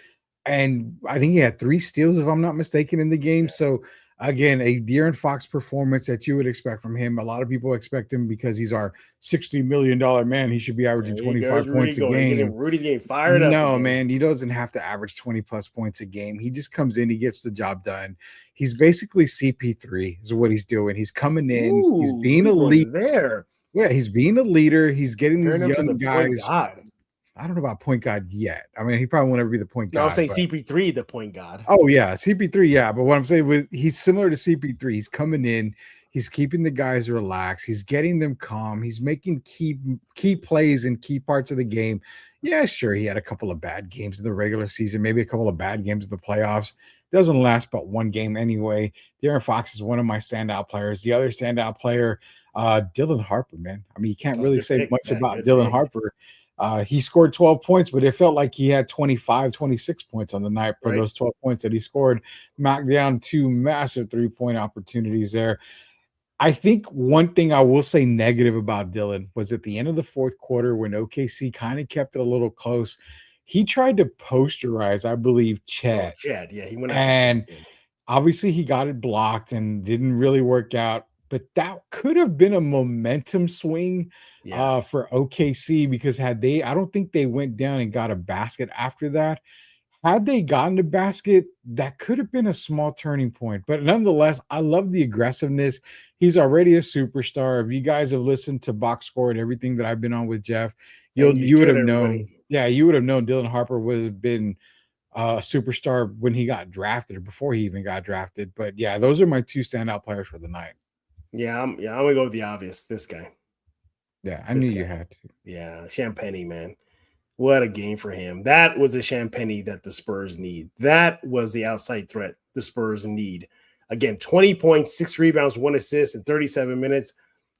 and I think he had 3 steals, if I'm not mistaken, in the game. So, again, a De'Aaron Fox performance that you would expect from him. A lot of people expect him because he's our $60 million man. He should be averaging 25 points a game. Rudy's getting fired up. No, man, he doesn't have to average 20-plus points a game. He just comes in, he gets the job done. He's basically CP3 is what he's doing. He's coming in. He's being a leader. There. Yeah, he's being a leader. He's getting these young guys. I don't know about point guard yet. He probably won't ever be the point guard. No, I'm saying CP3, the point guard. Oh, yeah, CP3, yeah. But what I'm saying he's similar to CP3. He's coming in. He's keeping the guys relaxed. He's getting them calm. He's making key plays in key parts of the game. Yeah, sure, he had a couple of bad games in the regular season, maybe a couple of bad games in the playoffs. Doesn't last but one game anyway. De'Aaron Fox is one of my standout players. The other standout player, Dylan Harper, man. You can't really say much about Dylan Harper. He scored 12 points, but it felt like he had 25, 26 points on the night for those 12 points that he scored. Knocked down 2 massive 3-point opportunities there. I think one thing I will say negative about Dylan was at the end of the fourth quarter when OKC kind of kept it a little close. He tried to posterize, I believe, Chad. Chad, yeah. He went and obviously he got it blocked and didn't really work out. But that could have been a momentum swing for OKC because I don't think they went down and got a basket after that. Had they gotten the basket, that could have been a small turning point. But nonetheless, I love the aggressiveness. He's already a superstar. If you guys have listened to Box Score and everything that I've been on with Jeff, you would have known. Yeah, you would have known Dylan Harper would have been a superstar when he got drafted or before he even got drafted. But yeah, those are my 2 standout players for the night. Yeah, I'm gonna go with the obvious. This guy. Yeah, I knew you had to. Yeah, Champagne, man. What a game for him. That was the Champagny that the Spurs need. That was the outside threat the Spurs need. Again, 20 points, 6 rebounds, 1 assist in 37 minutes,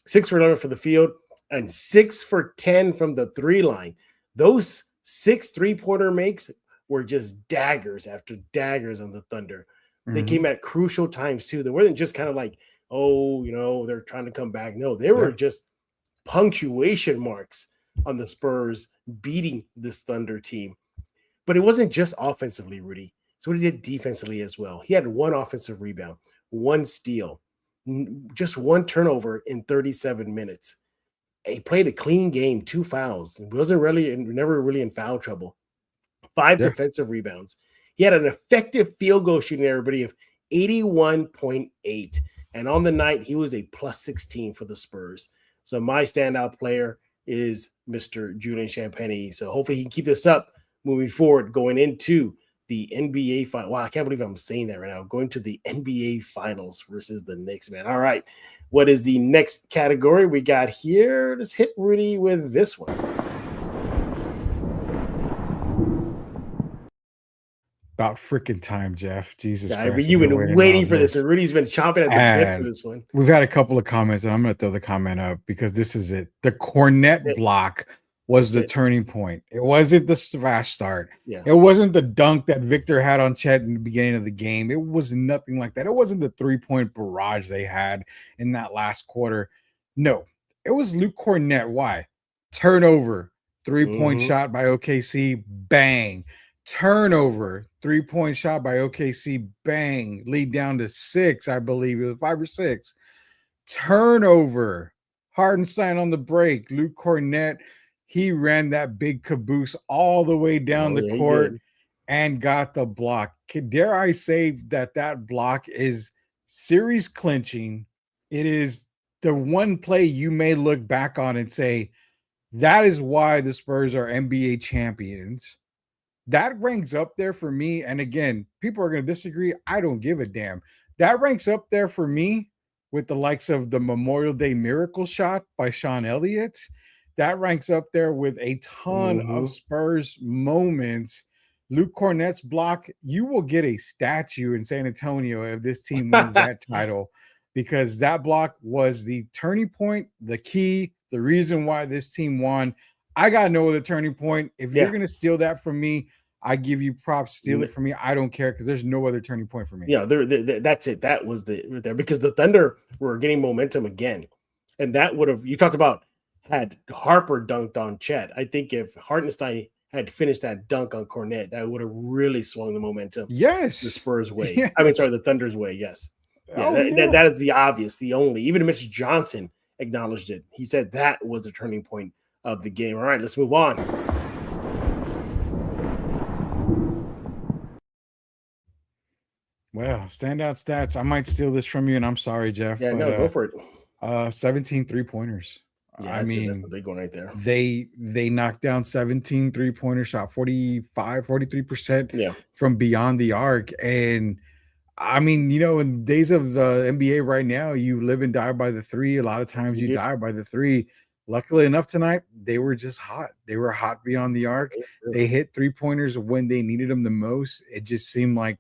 6 for 11 for the field, and 6 for 10 from the 3 line. Those 6 3-pointer makes were just daggers after daggers on the Thunder. They came at crucial times too. They wasn't just kind of like, oh, they're trying to come back. No, they were just punctuation marks on the Spurs beating this Thunder team. But it wasn't just offensively, Rudy. So he did defensively as well. He had 1 offensive rebound, 1 steal, just 1 turnover in 37 minutes. He played a clean game, 2 fouls. He never really in foul trouble. 5 defensive rebounds. He had an effective field goal shooting everybody of 81.8. And on the night, he was a plus 16 for the Spurs. So my standout player is Mr. Julian Champagny. So hopefully he can keep this up moving forward, going into the NBA final. Wow, I can't believe I'm saying that right now. Going to the NBA finals versus the Knicks, man. All right. What is the next category we got here? Let's hit Rudy with this one. About freaking time, Jeff. Jesus Christ. You've been waiting for this, and Rudy's been chomping at the bit for this one. We've had a couple of comments, and I'm going to throw the comment up because this is it. The Cornette block was the turning point. It wasn't the fast start. Yeah. It wasn't the dunk that Victor had on Chet in the beginning of the game. It was nothing like that. It wasn't the 3-point barrage they had in that last quarter. No, it was Luke Cornette. Why? Turnover, 3-point shot by OKC, bang. Turnover, 3-point shot by OKC, bang. Lead down to 6, I believe. It was 5 or 6. Turnover, Hardenstein on the break. Luke Cornette, he ran that big caboose all the way down the court and got the block. Dare I say that block is series clinching? It is the one play you may look back on and say, that is why the Spurs are NBA champions. That ranks up there for me. And again, people are going to disagree. I don't give a damn. That ranks up there for me with the likes of the Memorial Day miracle shot by Sean Elliott. That ranks up there with a ton of Spurs moments. Luke Cornette's block, you will get a statue in San Antonio if this team wins that title, because that block was the turning point, the key, the reason why this team won. I got no other turning point. If you're going to steal that from me, I give you props. Steal it from me. I don't care, because there's no other turning point for me. Yeah, that's it. That was there, because the Thunder were getting momentum again, and that would have, you talked about, had Harper dunked on Chet. I think if Hartenstein had finished that dunk on Cornette, that would have really swung the momentum. Yes, the Spurs way. Yes. I mean, sorry, the Thunder's way. Yes, that is the obvious, the only. Even Mitch Johnson acknowledged it. He said that was a turning point of the game. All right, let's move on. Well, standout stats. I might steal this from you, and I'm sorry, Jeff. Yeah, but, no, go for it. 17 3-pointers. Yeah, I mean, that's the big one right there. They knocked down 17 3-pointers, shot 43% from beyond the arc. And I mean, in days of the NBA right now, you live and die by the 3. A lot of times you die by the 3. Luckily enough tonight, they were just hot. They were hot beyond the arc. They hit 3-pointers when they needed them the most. It just seemed like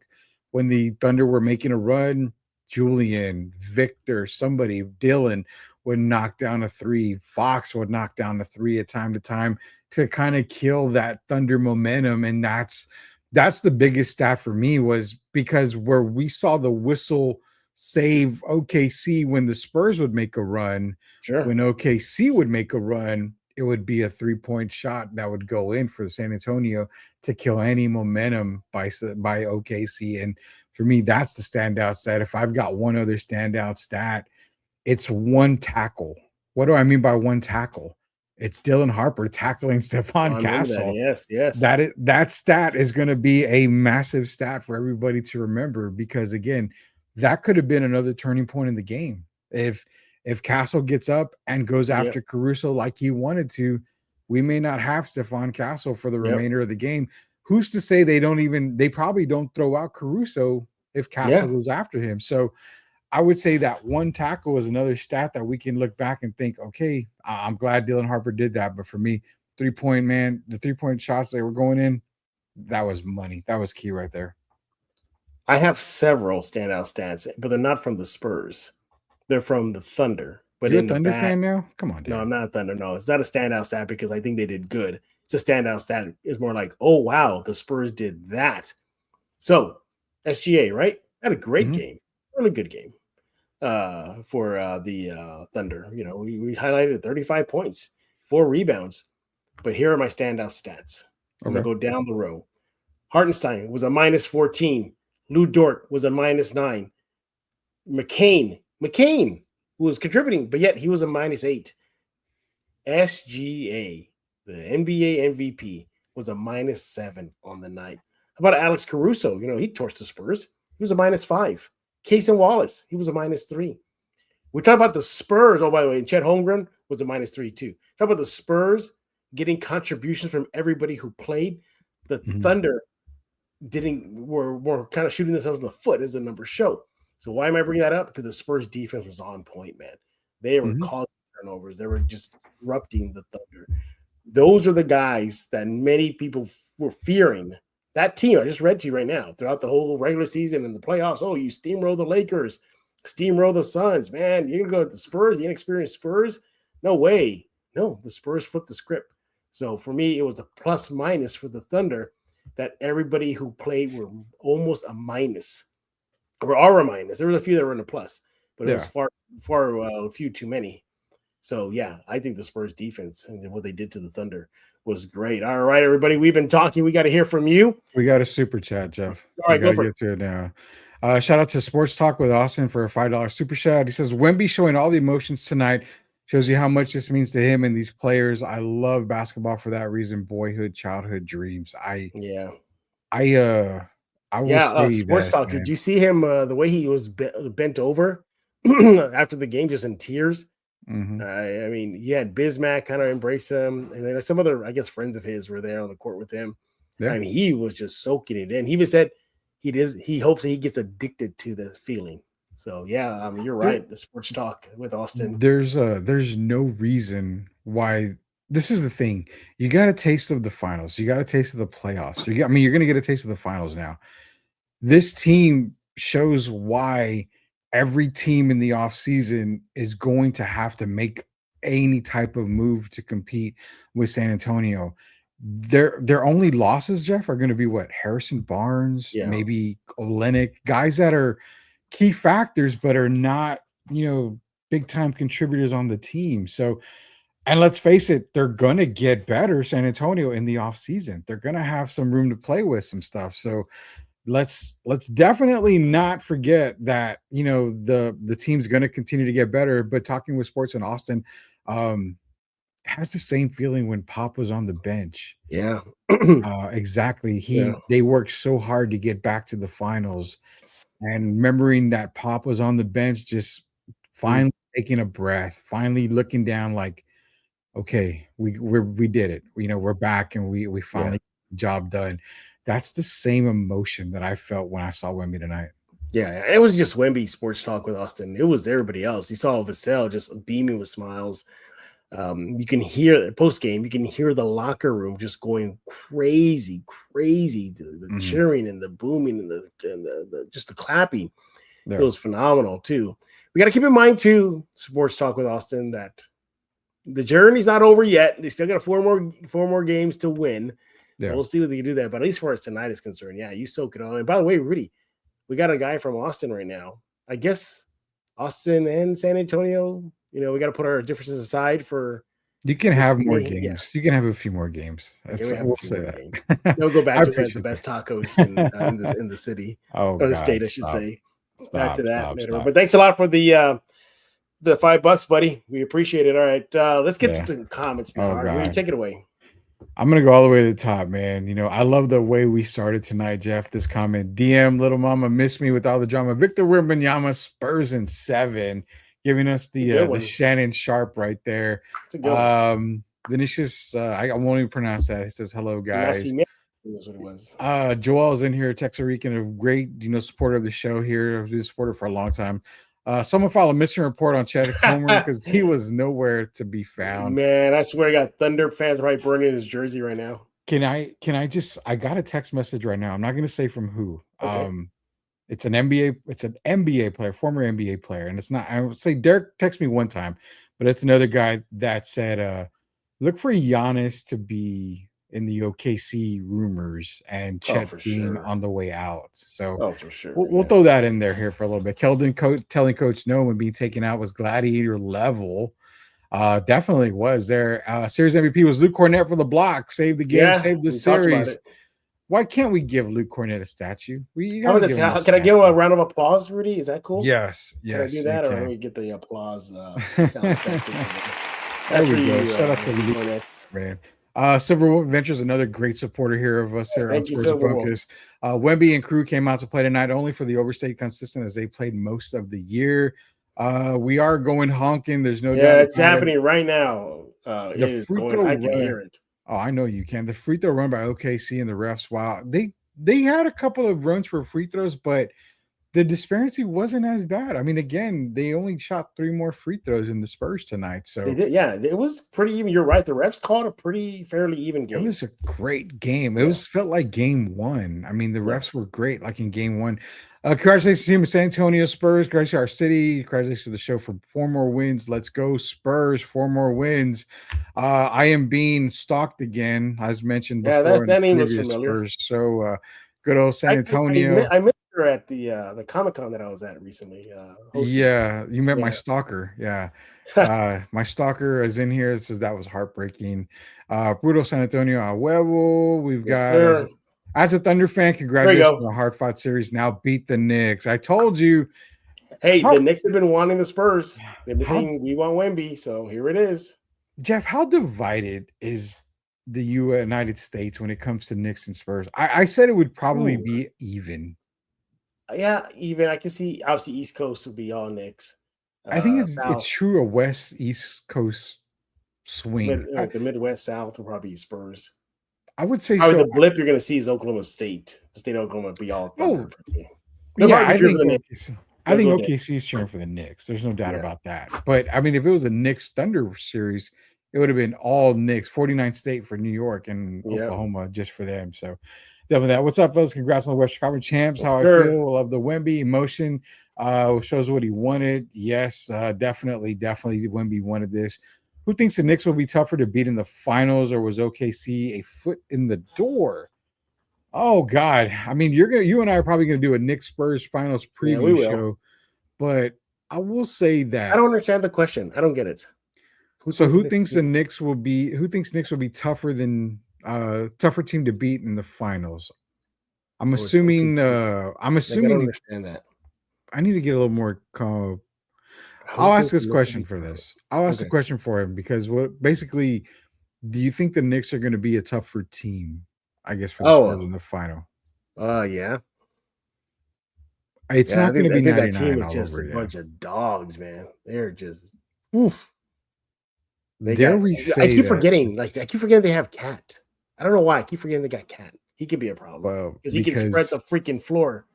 when the Thunder were making a run, Julian, Victor, somebody, Dylan would knock down a 3. Fox would knock down a 3 at time to time to kind of kill that Thunder momentum. And that's the biggest stat for me, was because where we saw the whistle save OKC when the Spurs would make a run, when OKC would make a run, it would be a 3-point shot that would go in for San Antonio to kill any momentum by OKC. And for me, that's the standout stat. If I've got one other standout stat, it's 1 tackle. What do I mean by 1 tackle? It's Dylan Harper tackling Stephon Castle. Yes. That stat is going to be a massive stat for everybody to remember, because again, that could have been another turning point in the game. If Castle gets up and goes after Caruso like he wanted to, we may not have Stephon Castle for the remainder of the game. Who's to say they probably don't throw out Caruso if Castle goes after him. So I would say that 1 tackle is another stat that we can look back and think, okay, I'm glad Dylan Harper did that. But for me, 3-point, man. The 3-point shots they were going in, that was money. That was key right there. I have several standout stats, but they're not from the Spurs. They're from the Thunder. But You're a in the Thunder back, fan now? Come on, dude. no, I'm not a Thunder. No, it's not a standout stat because I think they did good. It's a standout stat. It's more like, oh, wow, the Spurs did that. So, SGA, right? Had a great game. Really good game for the Thunder. You know, we highlighted 35 points, 4 rebounds. But here are my standout stats. I'm going to go down the row. Hartenstein was a minus 14. Lou Dort was a minus 9. McCain, who was contributing, but yet he was a minus 8. SGA, the NBA MVP, was a minus 7 on the night. How about Alex Caruso? You know, he torched the Spurs. He was a minus 5. Casey Wallace, he was a minus 3. We talk about the Spurs. Oh, by the way, and Chet Holmgren was a minus 3 too. Talk about the Spurs getting contributions from everybody who played. The Thunder were kind of shooting themselves in the foot, as the numbers show. So why am I bringing that up? Because the Spurs defense was on point, man. They were causing turnovers. They were just disrupting the Thunder. Those are the guys that many people were fearing. That team, I just read to you right now, throughout the whole regular season and the playoffs, oh, you steamroll the Lakers, steamroll the Suns. Man, you're going to go with the Spurs, the inexperienced Spurs? No way. No, the Spurs flipped the script. So for me, it was a plus minus for the Thunder that everybody who played were almost a minus. Or are a minus. There were a few that were in a plus, but it was far a few too many. So yeah, I think the Spurs defense and what they did to the Thunder was great. All right, everybody, we've been talking. We got to hear from you. We got a super chat, Jeff. All right, go for it. Get to it now. Shout out to Sports Talk with Austin for a $5 super chat. He says Wemby showing all the emotions tonight shows you how much this means to him and these players. I love basketball for that reason. Boyhood, childhood dreams. I will say Sports that, Talk. man. Did you see him the way he was bent over after the game, just in tears? I mean, he had Bismack kind of embrace him, and then some other, I guess, friends of his were there on the court with him. I mean, he was just soaking it in. He even said he hopes that he gets addicted to the feeling. So yeah, I mean, you're right. The Sports Talk with Austin. There's no reason why. This is the thing. You got a taste of the finals. You got a taste of the playoffs. You're going to get a taste of the finals now. This team shows why every team in the offseason is going to have to make any type of move to compete with San Antonio. Their only losses, Jeff, are going to be what? Harrison Barnes, maybe Olynyk, guys that are key factors but are not, big time contributors on the team. So, and let's face it, they're going to get better, San Antonio, in the offseason. They're going to have some room to play with some stuff. So let's definitely not forget that, the team's going to continue to get better. But talking with Sports in Austin, has the same feeling when Pop was on the bench. Yeah. Exactly. They worked so hard to get back to the finals. And remembering that Pop was on the bench, just finally taking a breath, finally looking down like, okay, we did it. We're back and we finally got the job done. That's the same emotion that I felt when I saw Wemby tonight. Yeah, it was just Wemby Sports Talk with Austin. It was everybody else. You saw Vassell just beaming with smiles. You can hear post game. You can hear the locker room just going crazy. The cheering and the booming and the just the clapping. Yeah. It was phenomenal too. We got to keep in mind too, Sports Talk with Austin, that the journey's not over yet. They still got four more games to win. So we'll see what they can do there. But at least for us tonight is concerned, yeah, you soak it on. And by the way, Rudy, we got a guy from Austin right now. I guess Austin and San Antonio. We got to put our differences aside for. You can have more games. Yeah. You can have a few more games. We'll say that. We'll go back to the best tacos in the city or the state, I should say. Back to that later. But thanks a lot for the $5, buddy. We appreciate it. All right, let's get to some comments now. All right, take it away. I'm gonna go all the way to the top, man. I love the way we started tonight, Jeff. This comment: DM Little Mama miss me with all the drama. Victor Wembanyama, Spurs in 7. Giving us the Shannon Sharp right there. Vinicius, I won't even pronounce that. He says, hello, guys. That's what it was. Joel's in here, Texas Rican, a great, supporter of the show here. I've been a supporter for a long time. Someone filed a missing report on Chad Comer because he was nowhere to be found. Man, I swear I got Thunder fans right burning his jersey right now. I got a text message right now. I'm not going to say from who. Okay. It's an NBA player, former NBA player. And it's not, I would say Derek texted me one time, but it's another guy that said, look for Giannis to be in the OKC rumors and Chet being on the way out. So for sure. We'll throw that in there here for a little bit. Keldon telling Coach no when being taken out was gladiator level. Definitely was there. Series MVP was Luke Cornett for the block. Saved the game, saved the series. Why can't we give Luke Cornett a statue? Can I give him a round of applause, Rudy? Is that cool? Yes. Can I do that, or let me get the applause sound effect? There we go. Shout out to Luke Cornett, man. Silver Ventures, another great supporter here of us here on Spurs Focus. Wemby and crew came out to play tonight only for the overstayed consistent as they played most of the year. We are going honking. There's no doubt. Yeah, it's happening right now. The free throw I can hear it. Oh, I know you can. The free throw run by OKC and the refs. Wow, they had a couple of runs for free throws, but the disparity wasn't as bad. I mean, again, they only shot 3 more free throws in the Spurs tonight. So they did, yeah, it was pretty even. You're right. The refs called a pretty fairly even game. It was a great game. It felt like game 1. I mean, the refs were great, like in game 1. Congratulations to the team of San Antonio Spurs. Congratulations to our city. Congratulations to the show for 4 more wins. Let's go Spurs. 4 more wins. I am being stalked again, as mentioned before. That name was familiar. Spurs. So good old San Antonio. I met her at the Comic-Con that I was at recently. Yeah, you met my stalker. Yeah. My stalker is in here. It says that was heartbreaking. Brutal San Antonio a huevo. We've got as a Thunder fan, congratulations on the hard-fought series. Now beat the Knicks. I told you. Hey, the Knicks have been wanting the Spurs. They've been saying we want Wemby, so here it is. Jeff, how divided is the United States when it comes to Knicks and Spurs? I said it would probably be even. Yeah, even. I can see, obviously, East Coast would be all Knicks. I think it's true a West-East Coast swing. The Midwest South will probably be Spurs. I would say probably the blip you're going to see is Oklahoma State. The state of Oklahoma will be all. I think OKC is cheering for the Knicks. There's no doubt about that. But, I mean, if it was a Knicks-Thunder series, it would have been all Knicks, 49 State for New York and Oklahoma just for them. So, definitely that. What's up, fellas? Congrats on the Western Conference champs. How I feel. Love the Wemby emotion. Shows what he wanted. Yes, definitely. Wemby wanted this. Who thinks the Knicks will be tougher to beat in the finals, or was OKC a foot in the door? Oh God! I mean, you and I are probably gonna do a Knicks Spurs finals preview show, but I will say that I don't understand the question. I don't get it. Who thinks Knicks will be tougher than tougher team to beat in the finals? I'm assuming. I understand that. I need to get a little more. I'll ask this question for this. I'll ask the question for him because basically, do you think the Knicks are going to be a tougher team? I guess for the Spurs in the final. Yeah. It's not going to be 99. That team is just a bunch of dogs, man. They're just oof. I keep forgetting they have Cat. I don't know why. I keep forgetting they got Cat. He could be a problem. Well, because he can spread the freaking floor.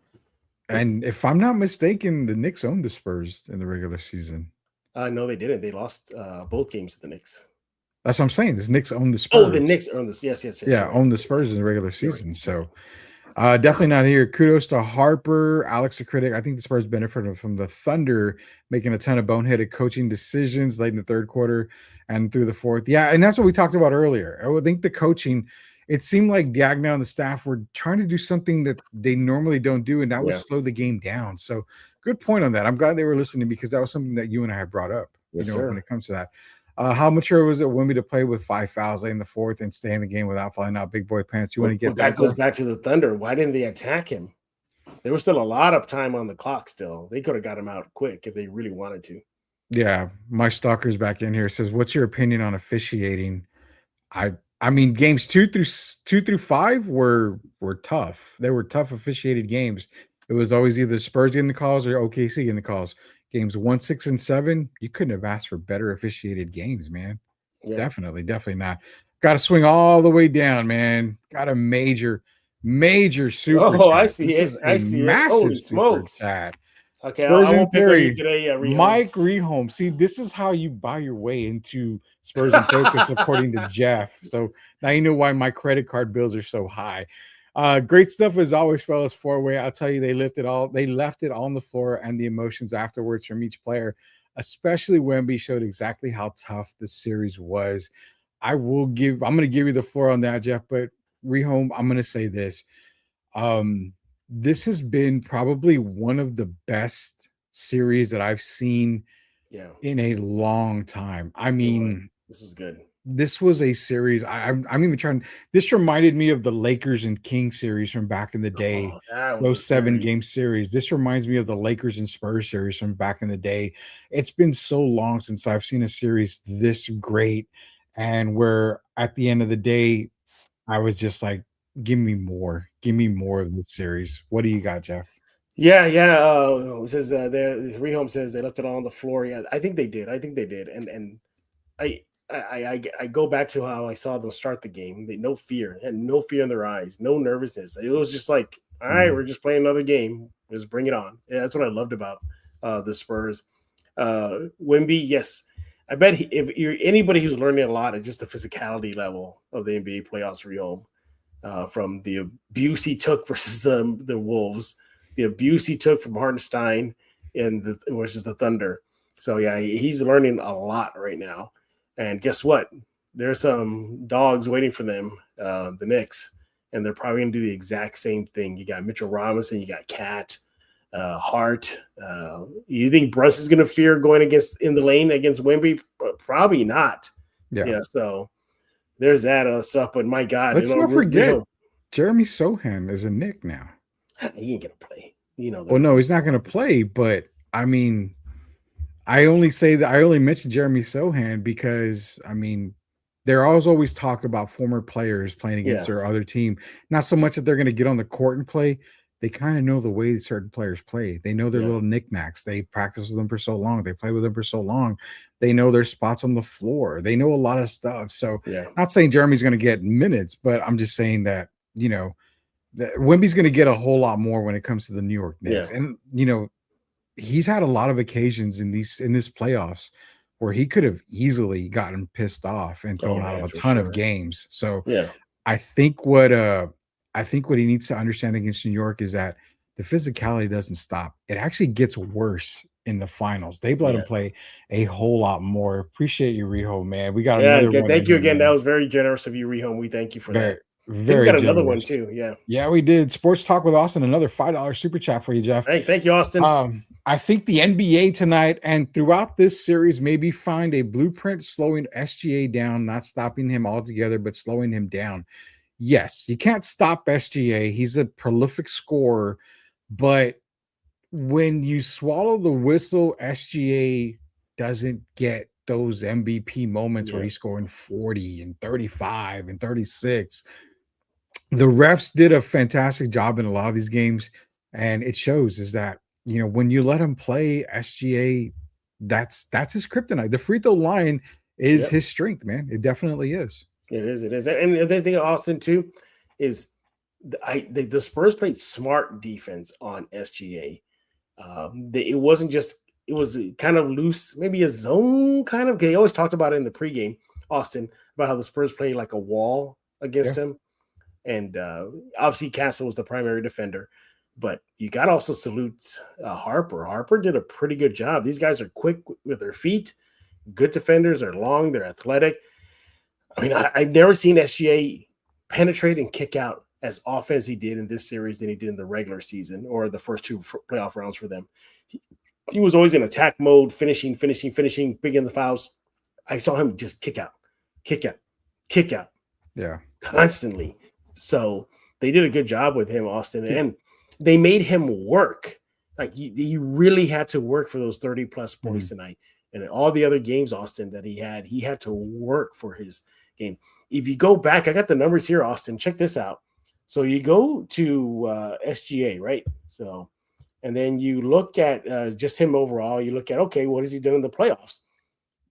And if I'm not mistaken, the Knicks owned the Spurs in the regular season. No, they didn't. They lost both games to the Knicks. That's what I'm saying. The Knicks owned the Spurs. Oh, the Knicks owned this. Yes. Yeah, owned the Spurs in the regular season. So definitely not here. Kudos to Harper, Alex the critic. I think the Spurs benefited from the Thunder making a ton of boneheaded coaching decisions late in the third quarter and through the fourth. Yeah, and that's what we talked about earlier. I would think the coaching, it seemed like Diagnel and the staff were trying to do something that they normally don't do, and that was slow the game down. So good point on that. I'm glad they were listening because that was something that you and I had brought up, when it comes to that. How mature was it Wemby to play with 5 fouls late in the fourth and stay in the game without falling out big boy pants? You want to get that goes back to the Thunder. Why didn't they attack him? There was still a lot of time on the clock still. They could have got him out quick if they really wanted to. Yeah, my stalker's back in here. Says, what's your opinion on officiating? I mean, games 2 through 5 were tough. They were tough officiated games. It was always either Spurs getting the calls or OKC getting the calls. Games 1, 6, and 7, you couldn't have asked for better officiated games, man. Yeah. Definitely not. Got to swing all the way down, man. Got a major super. I see it. I see massive it. Holy smokes! chat. Okay, I Spurs won't and pick on you Terry. today, Rehome. Mike Rehome. See, this is how you buy your way into Spurs and Focus, according to Jeff. So now you know why my credit card bills are so high. Great stuff as always, fellas. Four-way. I'll tell you, they left it on the floor, and the emotions afterwards from each player, especially Wemby, showed exactly how tough the series was. I'm going to give you the floor on that, Jeff. But Rehome, I'm going to say this. This has been probably one of the best series that I've seen in a long time. I mean, this is good. This was a series. I'm even trying. This reminded me of the Lakers and Kings series from back in the day. Those 7-game series. This reminds me of the Lakers and Spurs series from back in the day. It's been so long since I've seen a series this great, and where at the end of the day, I was just like, give me more of this series. What do you got, Jeff? Yeah. It says Rehome says they left it all on the floor. Yeah, I think they did. And I go back to how I saw them start the game. They no fear, had no fear in their eyes, no nervousness. It was just like, all right, we're just playing another game. Just bring it on. Yeah, that's what I loved about the Spurs. Wemby, yes. I bet if you're anybody who's learning a lot at just the physicality level of the NBA playoffs, Rehome, from the abuse he took versus the Wolves, the abuse he took from Hartenstein versus the Thunder. So yeah, he's learning a lot right now. And guess what? There's some dogs waiting for them, the Knicks, and they're probably going to do the exact same thing. You got Mitchell Robinson, you got Cat, Hart. You think Brunson's going to fear going in the lane against Wemby? Probably not. Yeah. So there's that stuff. But my God, let's not forget Jeremy Sohan is a Knick now. He ain't gonna play. Well, no, he's not going to play. But I mean, I only mention Jeremy Sohan because I mean, there always talk about former players playing against their other team. Not so much that they're going to get on the court and play. They kind of know the way certain players play. They know their little knickknacks. They practice with them for so long. They play with them for so long. They know their spots on the floor. They know a lot of stuff. So not saying Jeremy's going to get minutes, but I'm just saying that, that Wemby's going to get a whole lot more when it comes to the New York Knicks. And, he's had a lot of occasions in this playoffs where he could have easily gotten pissed off and thrown out of a ton of games. So I think what he needs to understand against New York is that the physicality doesn't stop. It actually gets worse in the finals. They've let him play a whole lot more. Appreciate you, Rehome, man. We got another one. Thank you again. Man. That was very generous of you, Rehome. We thank you for that. Very we got generous. Another one too. Yeah, we did. Sports Talk with Austin. Another $5 super chat for you, Jeff. Hey, thank you, Austin. I think the NBA tonight and throughout this series maybe find a blueprint slowing SGA down, not stopping him altogether, but slowing him down. Yes, you can't stop SGA. He's a prolific scorer, but when you swallow the whistle, SGA doesn't get those MVP moments where he's scoring 40 and 35 and 36. The refs did a fantastic job in a lot of these games, and it shows is that, when you let him play SGA, that's his kryptonite. The free throw line is his strength, man. It definitely is. It is. And the other thing, Austin, too, is the Spurs played smart defense on SGA. It wasn't just – it was kind of loose, maybe a zone kind of – they always talked about it in the pregame, Austin, about how the Spurs played like a wall against him. And obviously Castle was the primary defender. But you got to also salute Harper. Harper did a pretty good job. These guys are quick with their feet, good defenders. They're long, they're athletic. I mean, I've never seen SGA penetrate and kick out as often as he did in this series than he did in the regular season or the first two playoff rounds for them. He was always in attack mode, finishing, big in the fouls. I saw him just kick out. Yeah. Constantly. So they did a good job with him, Austin. And they made him work. Like he really had to work for those 30-plus points tonight. And in all the other games, Austin, that he had to work for his game. If you go back, I got the numbers here, Austin. Check this out. So you go to SGA, right? So, and then you look at just him overall. You look at, okay, what has he done in the playoffs?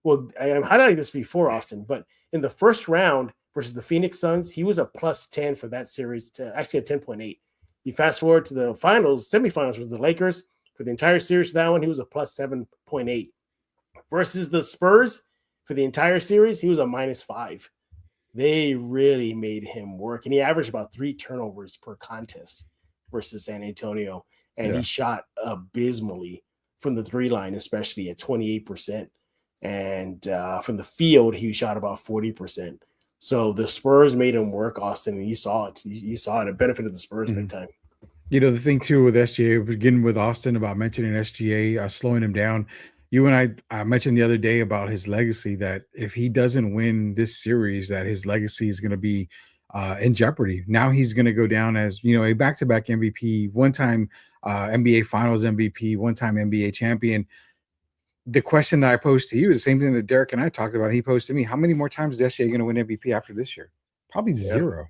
Well, I highlighted this before, Austin, but in the first round versus the Phoenix Suns, he was a plus 10 for that series, actually a 10.8. You fast forward to the finals, semifinals with the Lakers, For the entire series, that one, he was a plus 7.8. Versus the Spurs, for the entire series, he was a -5. They really made him work. And he averaged about 3 turnovers per contest versus San Antonio. And he shot abysmally from the 3 line, especially at 28%. And from the field, he shot about 40%. So the Spurs made him work, Austin, and you saw it. You saw it. It benefited the Spurs big time. You know, the thing too with SGA, beginning with Austin about mentioning SGA, slowing him down. You and I mentioned the other day about his legacy, that if he doesn't win this series, that his legacy is going to be in jeopardy. Now he's going to go down as, you know, a back-to-back MVP, one-time NBA Finals MVP, one-time NBA champion. The question that I posed to you is the same thing that Derek and I talked about. He posed to me, how many more times is SGA going to win MVP after this year? Probably zero.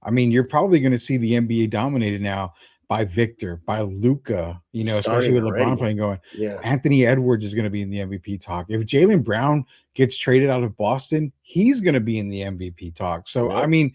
I mean, you're probably going to see the NBA dominated now by Victor, by Luka, you know, especially with LeBron playing going. Yeah. Anthony Edwards is going to be in the MVP talk. If Jaylen Brown gets traded out of Boston, he's going to be in the MVP talk. So, I mean,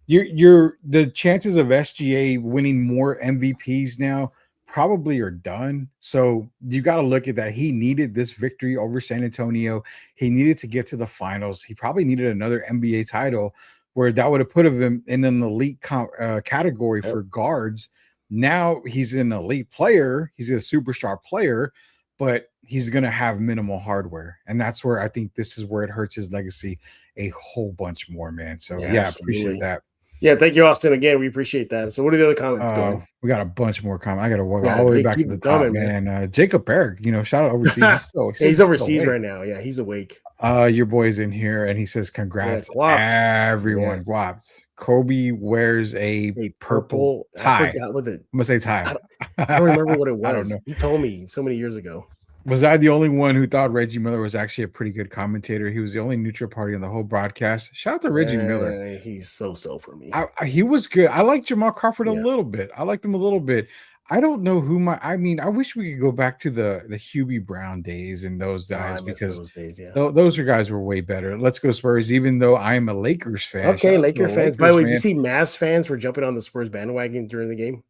you're the chances of SGA winning more MVPs now probably are done. So you got to look at that. He needed this victory over San Antonio. He needed to get to the finals. He probably needed another NBA title, where that would have put him in an elite category for guards. Now he's an elite player. He's a superstar player, but he's going to have minimal hardware. And that's where I think this is where it hurts his legacy a whole bunch more, man. So yeah, appreciate that. Yeah, thank you, Austin. Again, we appreciate that. So what are the other comments? We got a bunch more comments. I got to walk all the way back to the top, man. Jacob Berg, you know, shout out overseas. He's overseas right now. Yeah, he's awake. Your boy's in here, and he says, congrats, everyone. Guaps. Kobe wears a purple tie. I forgot what I'm going to say tie. I don't remember what it was. I don't know. He told me so many years ago. Was I the only one who thought Reggie Miller was actually a pretty good commentator? He was the only neutral party on the whole broadcast. Shout out to Reggie Miller. He's so for me. He was good. I like Jamal Crawford a little bit. I liked him a little bit. I don't know who I wish we could go back to the Hubie Brown days and those guys, because those days, those guys were way better. Let's go Spurs, even though I'm a Lakers fan. Okay, Lakers fans. By the way, did you see Mavs fans were jumping on the Spurs bandwagon during the game?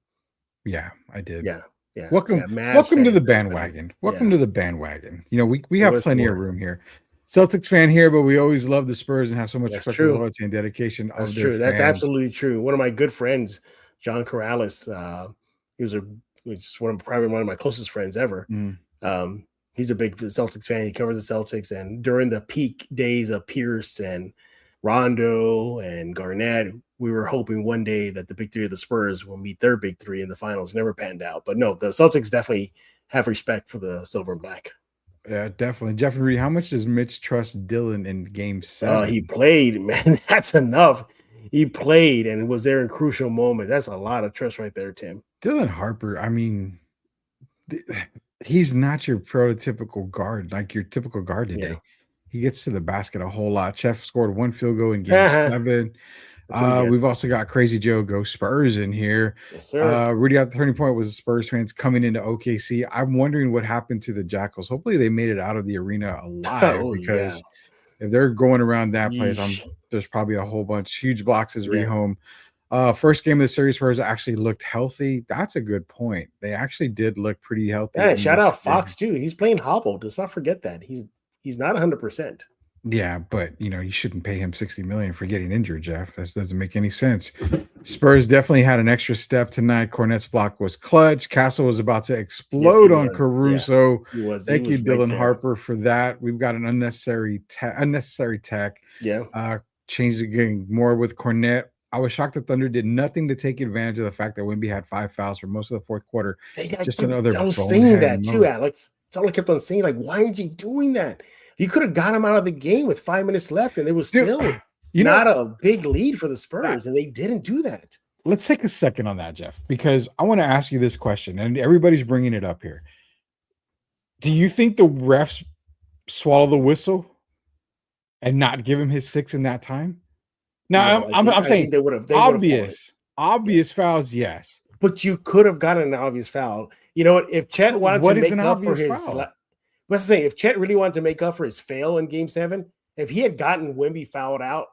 Yeah, I did. Yeah. Welcome to the bandwagon. Welcome to the bandwagon. You know, we have plenty of room here. Celtics fan here, but we always love the Spurs and have so much respect, loyalty, and dedication. That's true. That's absolutely true. One of my good friends, John Corrales, he was one of my closest friends ever. He's a big Celtics fan. He covers the Celtics, and during the peak days of Pierce and Rondo and Garnett, we were hoping one day that the big three of the Spurs will meet their big three in the finals. Never panned out. But no, the Celtics definitely have respect for the silver and black. Yeah, definitely. Jeffrey Rudy, how much does Mitch trust Dylan in game 7? He played, man. That's enough. He played and was there in crucial moment. That's a lot of trust right there, Tim. Dylan Harper, I mean, he's not your prototypical guard, like your typical guard today. He gets to the basket a whole lot. Chef scored 1 field goal in game 7. We've also got Crazy Joe Go Spurs in here. Yes, sir. Rudy at the turning point was Spurs fans coming into OKC. I'm wondering what happened to the Jackals. Hopefully they made it out of the arena alive, because if they're going around that place, there's probably a whole bunch huge boxes home. First game of the series, Spurs actually looked healthy. That's a good point. They actually did look pretty healthy. Yeah, shout out Fox too. He's playing hobbled. Let's not forget that. He's not 100%. Yeah, but you know, you shouldn't pay him $60 million for getting injured, Jeff. That doesn't make any sense. Spurs definitely had an extra step tonight. Cornet's block was clutch. Castle was about to explode on Caruso. Yeah. Thank you, Dylan Harper, for that. We've got an unnecessary tech. Yeah. Changed the game more with Cornet. I was shocked that Thunder did nothing to take advantage of the fact that Wemby had 5 fouls for most of the fourth quarter. I was saying that too, Alex. That's all I kept on saying. Like, why aren't you doing that? You could have got him out of the game with 5 minutes left, and it was still not a big lead for the Spurs, and they didn't do that. Let's take a second on that, Jeff, because I want to ask you this question, and everybody's bringing it up here. Do you think the refs swallow the whistle and not give him his 6 in that time? Now, I'm saying they would have obvious fouls, yes. But you could have gotten an obvious foul. You know what? If Chet wanted to make up for his foul? Let's say if Chet really wanted to make up for his fail in game 7, if he had gotten Wemby fouled out,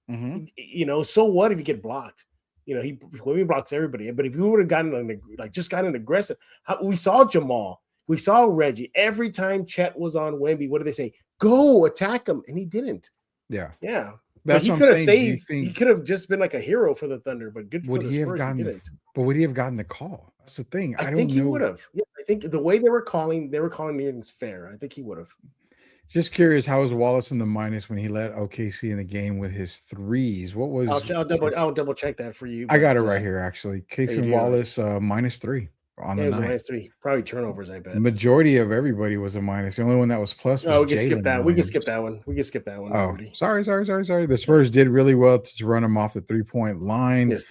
you know, so what if you get blocked? Wemby blocks everybody. But if you would have gotten gotten aggressive, we saw Jamal, we saw Reggie. Every time Chet was on Wemby, what did they say? Go attack him, and he didn't. Yeah. But That's he what could I'm have saying. saved. He could have just been like a hero for the Thunder, but good for the Spurs. He didn't. But would he have gotten the call? That's the thing. I think he would have. Yeah, I think the way they were calling things fair. I think he would have. Just curious, how was Wallace in the minus when he led OKC in the game with his threes? What was? I'll double check that for you. I got it right here, actually. Casey Wallace, -3 on the night. -3. Probably turnovers, I bet. The majority of everybody was a minus. The only one that was plus was we can skip that. We can skip that one. Oh, Rudy. sorry. The Spurs did really well to run him off the 3-point line. Yes,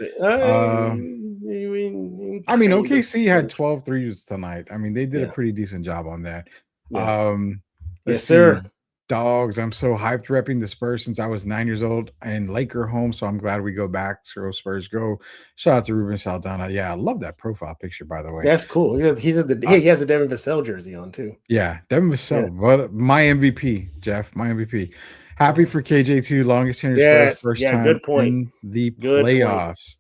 OKC had 12 threes tonight. I mean, they did a pretty decent job on that. Yeah. Yes, sir. Dogs. I'm so hyped repping the Spurs since I was 9 years old and Laker home. So I'm glad we go back. So Spurs go. Shout out to Ruben Saldana. Yeah, I love that profile picture, by the way. That's cool. He has a Devin Vassell jersey on too. Yeah, Devin Vassell. But my MVP, Jeff. My MVP. Happy for KJ2, longest tenured Spurs first time good point. in the playoffs.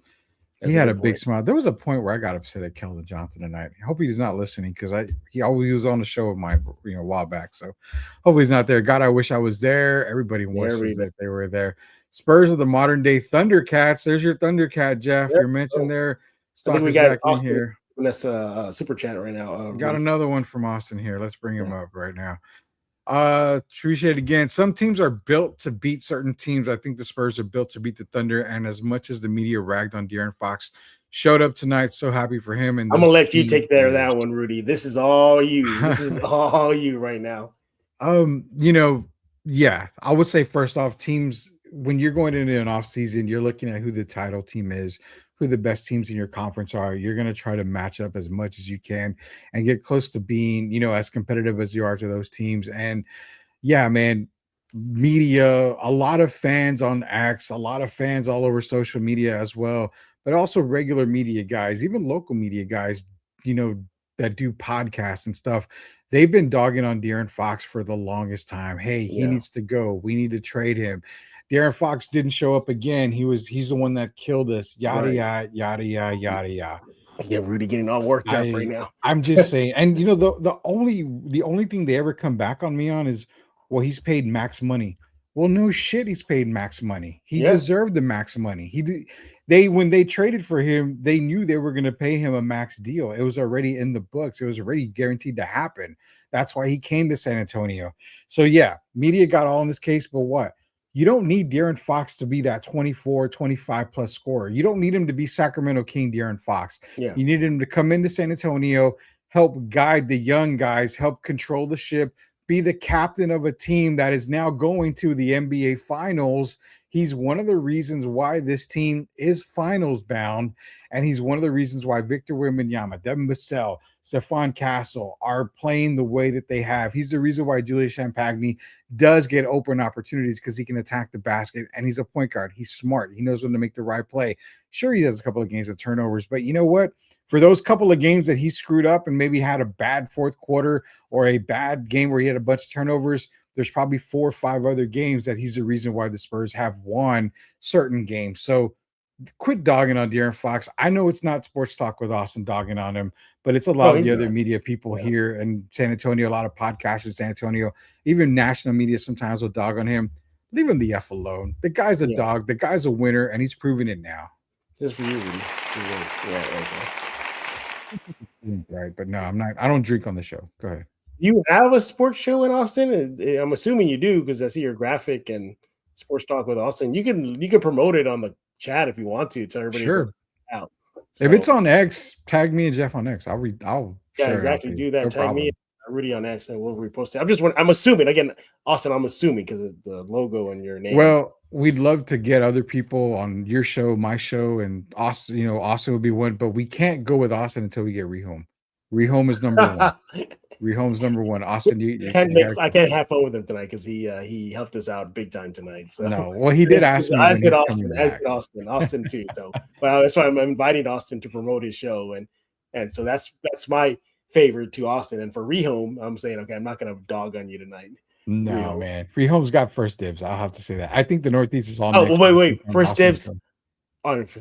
He had a big smile. There was a point where I got upset at Keldon Johnson tonight. I hope he's not listening because he always was on the show of mine, a while back. So hopefully he's not there. God, I wish I was there. Everybody wishes that they were there. Spurs are the modern day Thundercats. There's your Thundercat, Jeff. You're mentioned there. I think we got Austin here. That's a super chat right now. Got another one from Austin here. Let's bring him up right now. Appreciate it again. Some teams are built to beat certain teams. I think the Spurs are built to beat the Thunder. And as much as the media ragged on De'Aaron Fox, showed up tonight. So happy for him. And I'm gonna let you take care of that one, Rudy. This is all you. This is all you right now. Yeah, I would say first off, teams, when you're going into an off season, you're looking at who the title team is, who the best teams in your conference are. You're going to try to match up as much as you can and get close to being, as competitive as you are to those teams. And yeah, man, media, a lot of fans on X, a lot of fans all over social media as well, but also regular media guys, even local media guys, that do podcasts and stuff. They've been dogging on De'Aaron Fox for the longest time. Hey, he needs to go. We need to trade him. De'Aaron Fox didn't show up again. He's the one that killed us. Yada yada yada. Yeah, Rudy getting all worked up right now. I'm just saying. And the only thing they ever come back on me on is, well, he's paid max money. Well, no shit, he's paid max money. He deserved the max money. When they traded for him, they knew they were going to pay him a max deal. It was already in the books. It was already guaranteed to happen. That's why he came to San Antonio. So yeah, media got all in this case, but what? You don't need De'Aaron Fox to be that 24, 25 plus scorer. You don't need him to be Sacramento King De'Aaron Fox. Yeah. You need him to come into San Antonio, help guide the young guys, help control the ship, be the captain of a team that is now going to the NBA Finals. He's one of the reasons why this team is finals bound, and he's one of the reasons why Victor Wembanyama, Devin Vassell, Stephon Castle are playing the way that they have. He's the reason why Julius Champagny does get open opportunities, because he can attack the basket, and he's a point guard. He's smart. He knows when to make the right play. Sure, he has a couple of games with turnovers, but you know what? For those couple of games that he screwed up and maybe had a bad fourth quarter or a bad game where he had a bunch of turnovers, there's probably 4 or 5 other games that he's the reason why the Spurs have won certain games. So quit dogging on De'Aaron Fox. I know it's not sports talk with Austin dogging on him, but it's a lot of the other media people here in San Antonio, a lot of podcasts in San Antonio, even national media sometimes will dog on him. Leave him the F alone. The guy's a dog. The guy's a winner, and he's proving it now. Just for you, Rudy. Right, but no, I'm not. I don't drink on the show. Go ahead. You have a sports show in Austin? I'm assuming you do, because I see your graphic and sports talk with Austin. You can promote it on the chat if you want to everybody. Sure. Out. So, if it's on X, tag me and Jeff on X. I'll yeah, exactly. Do that. No tag problem. Me and Rudy on X, and we'll repost it. I'm assuming again, Austin. I'm assuming because of the logo and your name. Well, we'd love to get other people on your show, my show, and Austin. Austin would be one, but we can't go with Austin until we get Rehome. Rehome is number one. Rehome's number one. Austin, I can't have fun with him tonight because he helped us out big time tonight. So no, well, he did ask me. I said Austin too. So, well, that's why I'm inviting Austin to promote his show, and so that's my favor to Austin. And for Rehome, I'm saying, okay, I'm not going to dog on you tonight. No, Rehome. Man, Rehome's got first dibs. I'll have to say that. I think the Northeast is all. Oh, wait, first dibs.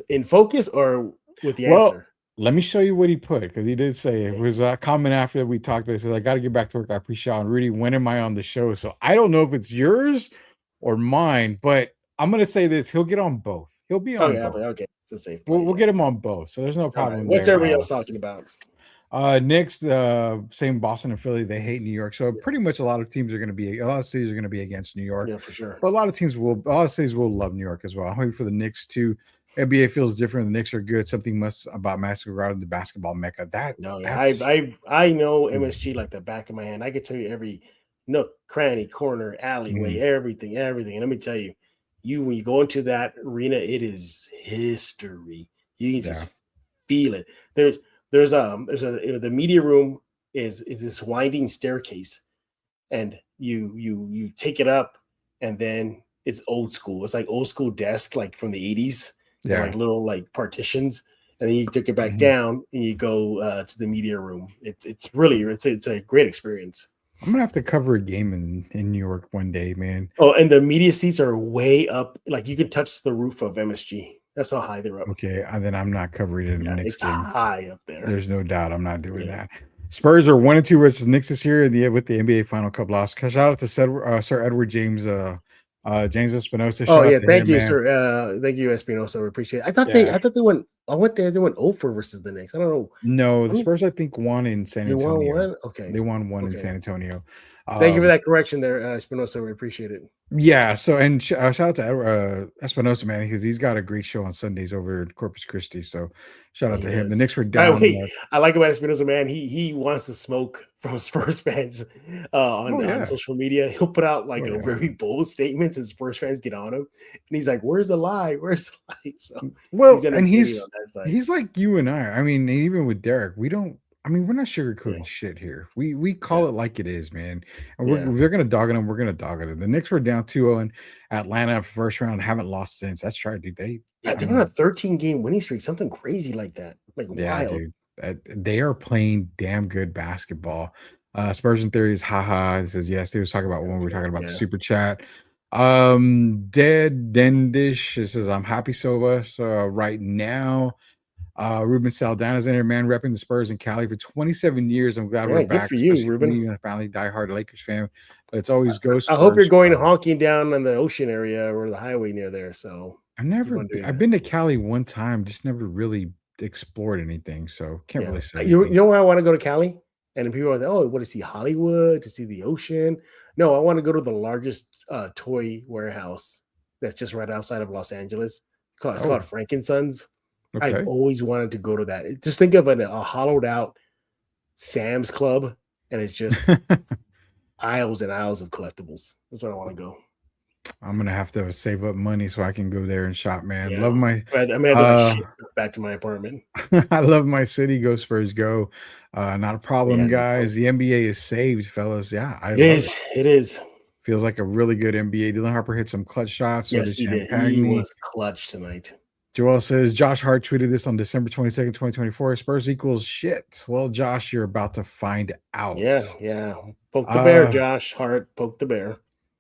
in focus or with the Well, answer? let me show you what he put, because he did say it was a comment after we talked about it. He says, I got to get back to work. I appreciate it. And Rudy, when am I on the show? So I don't know if it's yours or mine, but I'm going to say this. He'll get on both. He'll be on both. Okay. It's a safe play. We'll get him on both. So there's no All problem right. What's there. everybody else talking about? Knicks, same Boston and Philly. They hate New York. So pretty much a lot of cities are going to be against New York. Yeah, for sure. But a lot of cities will love New York as well. I'm hoping for the Knicks too. NBA feels different. The Knicks are good. Something must about masquerade the basketball mecca. I know MSG like the back of my hand. I can tell you every nook, cranny, corner, alleyway, everything. And let me tell you, when you go into that arena, it is history. You can just feel it. The media room is this winding staircase, and you take it up, and then it's old school. It's like old school desk, like from the 80s. Like little like partitions, and then you take it back down and you go to the media room. It's a great experience. I'm gonna have to cover a game in New York one day, man. Oh, and the media seats are way up, like you can touch the roof of MSG. That's how high they're up. Okay, and then I'm not covering it in the next game. It's high up there. There's no doubt I'm not doing that. Spurs are 1-2 versus Knicks this year with the NBA Final Cup loss. Shout out to Sir Edward James. James Espinosa. Thank you, sir. Thank you, Espinosa. We appreciate it. I thought they went. I went there. They went 0-4 versus the Knicks. I don't know. No, the Spurs I think won in San Antonio. They won one. Okay, they won one in San Antonio. Thank you for that correction there, Espinosa. We appreciate it. Yeah. So and shout out to Espinosa, man, because he's got a great show on Sundays over in Corpus Christi. So shout out to him. The Knicks were down. I like about Espinosa, man. He wants to smoke from Spurs fans on social media. He'll put out like a very bold statements, and Spurs fans get on him, and he's like, "Where's the lie? Where's the lie?" So he's like you and I. I mean, even with Derek, we're not sugarcoating shit here. We call it like it is, man. And if they're gonna dog it them, we're gonna dog it. The Knicks were down 2-0 in Atlanta first round, haven't lost since. That's right, dude. They're on a 13-game winning streak, something crazy like that. Wild. Dude. They are playing damn good basketball. Spurs in theory is haha. It says yes. They was talking about when we were talking about the super chat. Dead Dendish. It says I'm happy Sova. So right now. Ruben Saldana's in here, man, repping the Spurs in Cali for 27 years. I'm glad we're back. Good for you, Ruben. Me and family, diehard Lakers fan, but it's always Ghost. I hope you're going honking down on the ocean area or the highway near there. So I've been to Cali one time, just never really explored anything. So can't really say. You know where I want to go to Cali? And people are like, oh, what to see Hollywood, to see the ocean? No, I want to go to the largest toy warehouse that's just right outside of Los Angeles. It's called Frankensons. Okay. I've always wanted to go to that. Just think of a hollowed out Sam's Club, and it's just aisles and aisles of collectibles. That's where I want to go. I'm gonna have to save up money so I can go there and shop, man. Yeah. Love my. I may have to ship back to my apartment. I love my city. Go Spurs, go! Not a problem, guys. The NBA is saved, fellas. Yeah, it is. Feels like a really good NBA. Dylan Harper hit some clutch shots. Yes, he did. He was clutch tonight. Joel says, Josh Hart tweeted this on December 22nd, 2024. Spurs equals shit. Well, Josh, you're about to find out. Yeah. Poke the bear, Josh Hart. Poke the bear.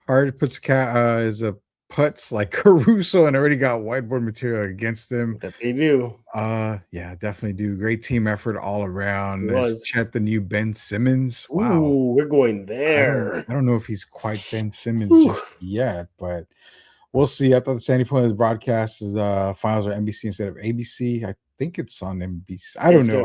Hart puts is a putts like Caruso and already got whiteboard material against him. That they do. Yeah, definitely do. Great team effort all around. There's Chet, the new Ben Simmons. Wow. Ooh, we're going there. I don't know if he's quite Ben Simmons just yet, but we'll see. I thought the standing point of the broadcast is the finals are NBC instead of ABC. I think it's on NBC. I don't know.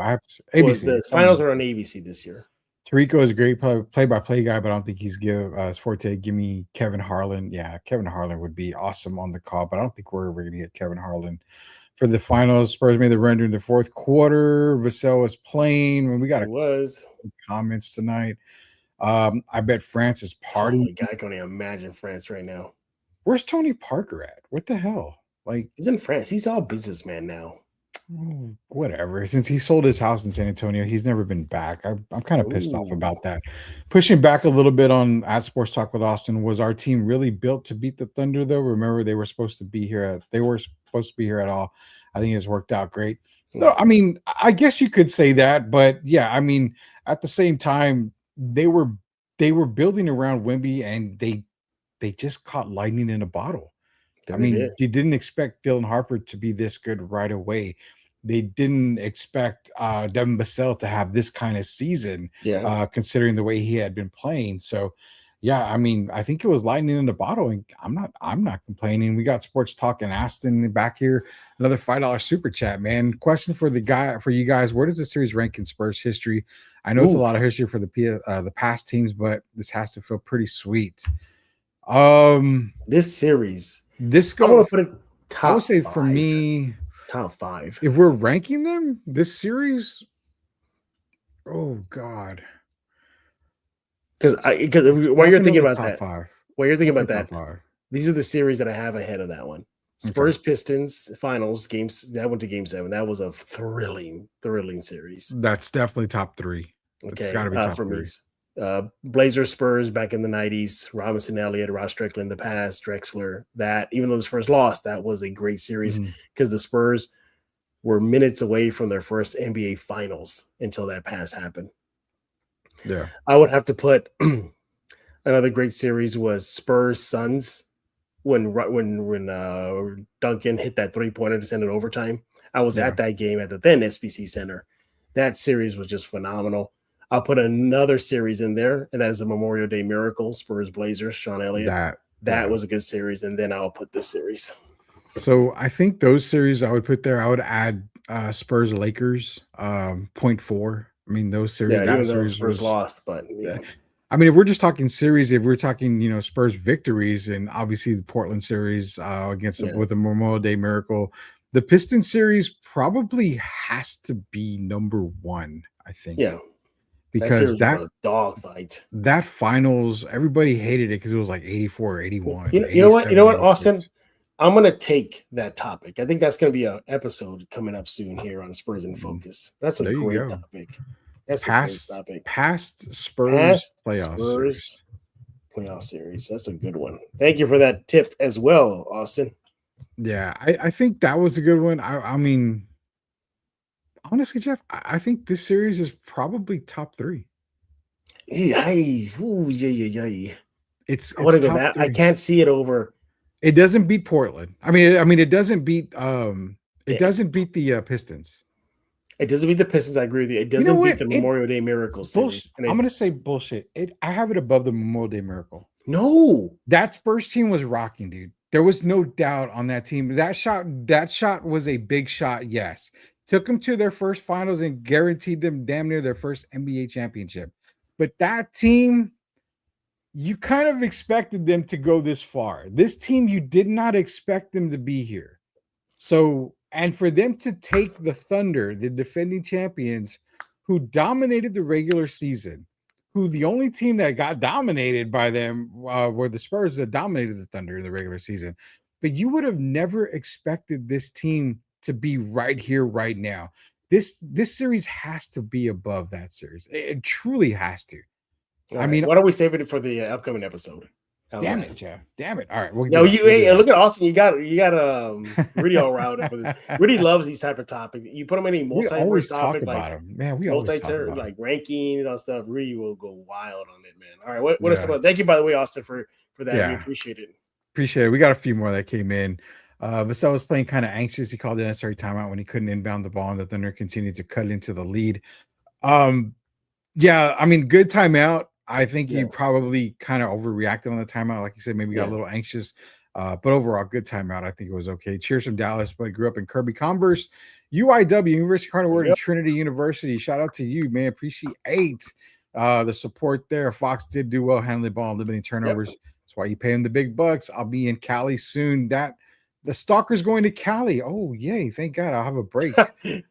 ABC. The finals are on ABC this year. Tirico is a great play-by-play guy, but I don't think he's his forte. Give me Kevin Harlan. Yeah, Kevin Harlan would be awesome on the call, but I don't think we're going to get Kevin Harlan for the finals. Spurs made the run during the fourth quarter. Vassell was playing. When we got comments tonight. I bet France is partying. Oh my God, I can't even imagine France right now. Where's Tony Parker at? What the hell? Like, he's in France. He's all businessman now. Whatever. Since he sold his house in San Antonio, he's never been back. I'm kind of pissed off about that. Pushing back a little bit on at Sports Talk with Austin, was our team really built to beat the Thunder though? Remember, they were supposed to be here at all. I think it's worked out great. So, I mean, I guess you could say that, but yeah, I mean, at the same time, they were building around Wemby, and they just caught lightning in a bottle. I mean, they didn't expect Dylan Harper to be this good right away. They didn't expect Devin Vassell to have this kind of season, considering the way he had been playing. So, yeah, I mean, I think it was lightning in the bottle, and I'm not complaining. We got Sports Talk and Aston back here. Another $5 super chat, man. Question for you guys: where does the series rank in Spurs history? I know it's a lot of history for the past teams, but this has to feel pretty sweet. This series, I'm gonna put it top. I would say 5. for me, top 5. If we're ranking them, this series, oh god, because while you're thinking about top that, 5. While you're thinking about Top that, 5. These are the series that I have ahead of that one. Spurs Pistons finals games that went to Game 7. That was a thrilling series. That's definitely top 3. Okay, it's got to be top for 3. me. Blazers Spurs back in the 90s, Robinson, Elliott, Ross Strickland in the past, Drexler. That even though the Spurs lost, that was a great series because the Spurs were minutes away from their first NBA finals until that pass happened. Yeah, I would have to put another great series was Spurs Suns when Duncan hit that 3-pointer to send it overtime. I was at that game at the then SBC Center. That series was just phenomenal. I'll put another series in there, and that is the Memorial Day Miracle, Spurs Blazers, Sean Elliott. That was a good series, and then I'll put this series. So I think those series I would put there. I would add Spurs Lakers 0.4. I mean, those series. That series Spurs lost, but I mean, if we're just talking series, if we're talking, Spurs victories, and obviously the Portland series with the Memorial Day Miracle, the Pistons series probably has to be number 1. I think. Yeah. Because that was a dog fight. That finals, everybody hated it because it was like 84 or 81. You know what, Austin? I'm gonna take that topic. I think that's gonna be an episode coming up soon here on Spurs in Focus. That's a great topic. That's a great topic. Past Spurs playoff series. That's a good one. Thank you for that tip as well, Austin. Yeah, I think that was a good one. I mean, honestly, Jeff, I think this series is probably top 3. It's I want to go that. I can't see it over. It doesn't beat Portland. I mean, it doesn't beat doesn't beat the Pistons. It doesn't beat the Pistons. I agree with you. It doesn't beat the Memorial Day Miracle series. I'm gonna say bullshit. I have it above the Memorial Day Miracle. No, that Spurs team was rocking, dude. There was no doubt on that team. That shot was a big shot. Yes. Took them to their first finals and guaranteed them damn near their first NBA championship. But that team, you kind of expected them to go this far. This team, you did not expect them to be here. So, and for them to take the Thunder, the defending champions, who dominated the regular season, who the only team that got dominated by them were the Spurs that dominated the Thunder in the regular season. But you would have never expected this team to be right here, right now. This series has to be above that series. It truly has to. I mean, why don't we save it for the upcoming episode? Damn it, Jeff. Damn it. All right. Look at Austin. You got Rudy all riled up with this. Rudy loves these type of topics. You put him in any multiverse topic, we always talk about like rankings and stuff. Rudy will go wild on it, man. All right. What are some? Thank you, by the way, Austin, for that. Yeah. We appreciate it. Appreciate it. We got a few more that came in. Vassell was playing kind of anxious. He called the necessary timeout when he couldn't inbound the ball, and the Thunder continued to cut into the lead. Yeah, I mean, good timeout. I think he probably kind of overreacted on the timeout. Like you said, maybe got a little anxious. But overall, good timeout. I think it was okay. Cheers from Dallas, but grew up in Kirby Converse, UIW, University of Carnegie, and Trinity University. Shout out to you, man. Appreciate the support there. Fox did do well handling the ball and limiting turnovers. That's why you pay him the big bucks. I'll be in Cali soon. The stalker's going to Cali. Oh, yay. Thank God. I'll have a break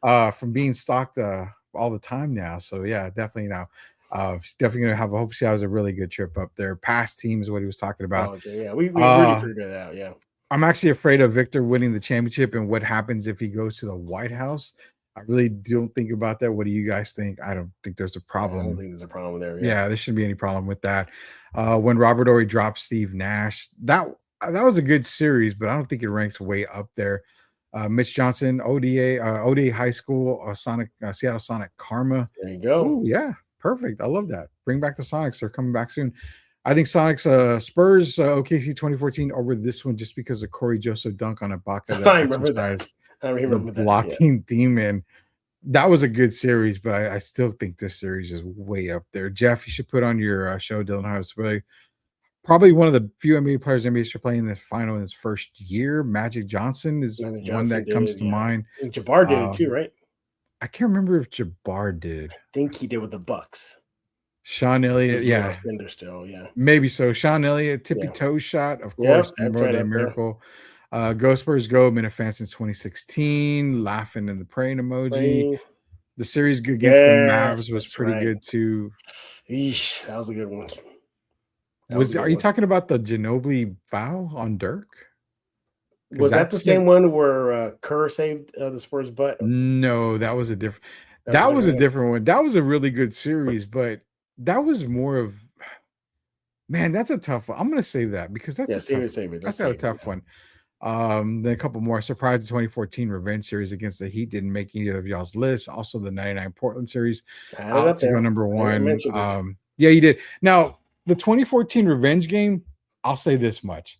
from being stalked all the time now. So, yeah, definitely now. She's definitely going to have a hope she has a really good trip up there. Past teams, what he was talking about. Oh, okay, yeah, we really figured that out. Yeah. I'm actually afraid of Victor winning the championship and what happens if he goes to the White House. I really don't think about that. What do you guys think? I don't think there's a problem. I don't think there's a problem there. Yeah, there shouldn't be any problem with that. When Robert Ory dropped Steve Nash, that was a good series, but I don't think it ranks way up there. Mitch Johnson, ODA High School, Seattle Sonic Karma. There you go. Ooh, yeah, perfect. I love that. Bring back the Sonics. They're coming back soon. I think Sonic's Spurs OKC 2014 over this one just because of Corey Joseph dunk on Ibaka that I remember that. exercised I the remember that. Yeah. blocking demon. That was a good series, but I still think this series is way up there. Jeff, you should put on your show, Dylan House. Probably one of the few NBA players NBA should play in this final in his first year. Magic Johnson is one that comes to mind. And Jabbar did it too, right? I can't remember if Jabbar did. I think he did with the Bucks. Sean Elliott, yeah. Still, yeah. Maybe so. Sean Elliott, tippy toe shot, of course, more than a miracle. Go Spurs Go, been a fan since 2016. Laughing in the praying emoji. The series against the Mavs was pretty good too. Eesh, that was a good one. Are you talking about the Ginobili foul on Dirk? Was that the same one where Kerr saved the Spurs' butt? No, that was a different. That was a different one. That was a really good series, but that was more of. Man, that's a tough one. I'm gonna save that because that's a tough one. Then a couple more. Surprise, the 2014 Revenge series against the Heat didn't make either of y'all's lists. Also, the 99 Portland series to go number one. Yeah, you did. Now, the 2014 Revenge game, I'll say this much.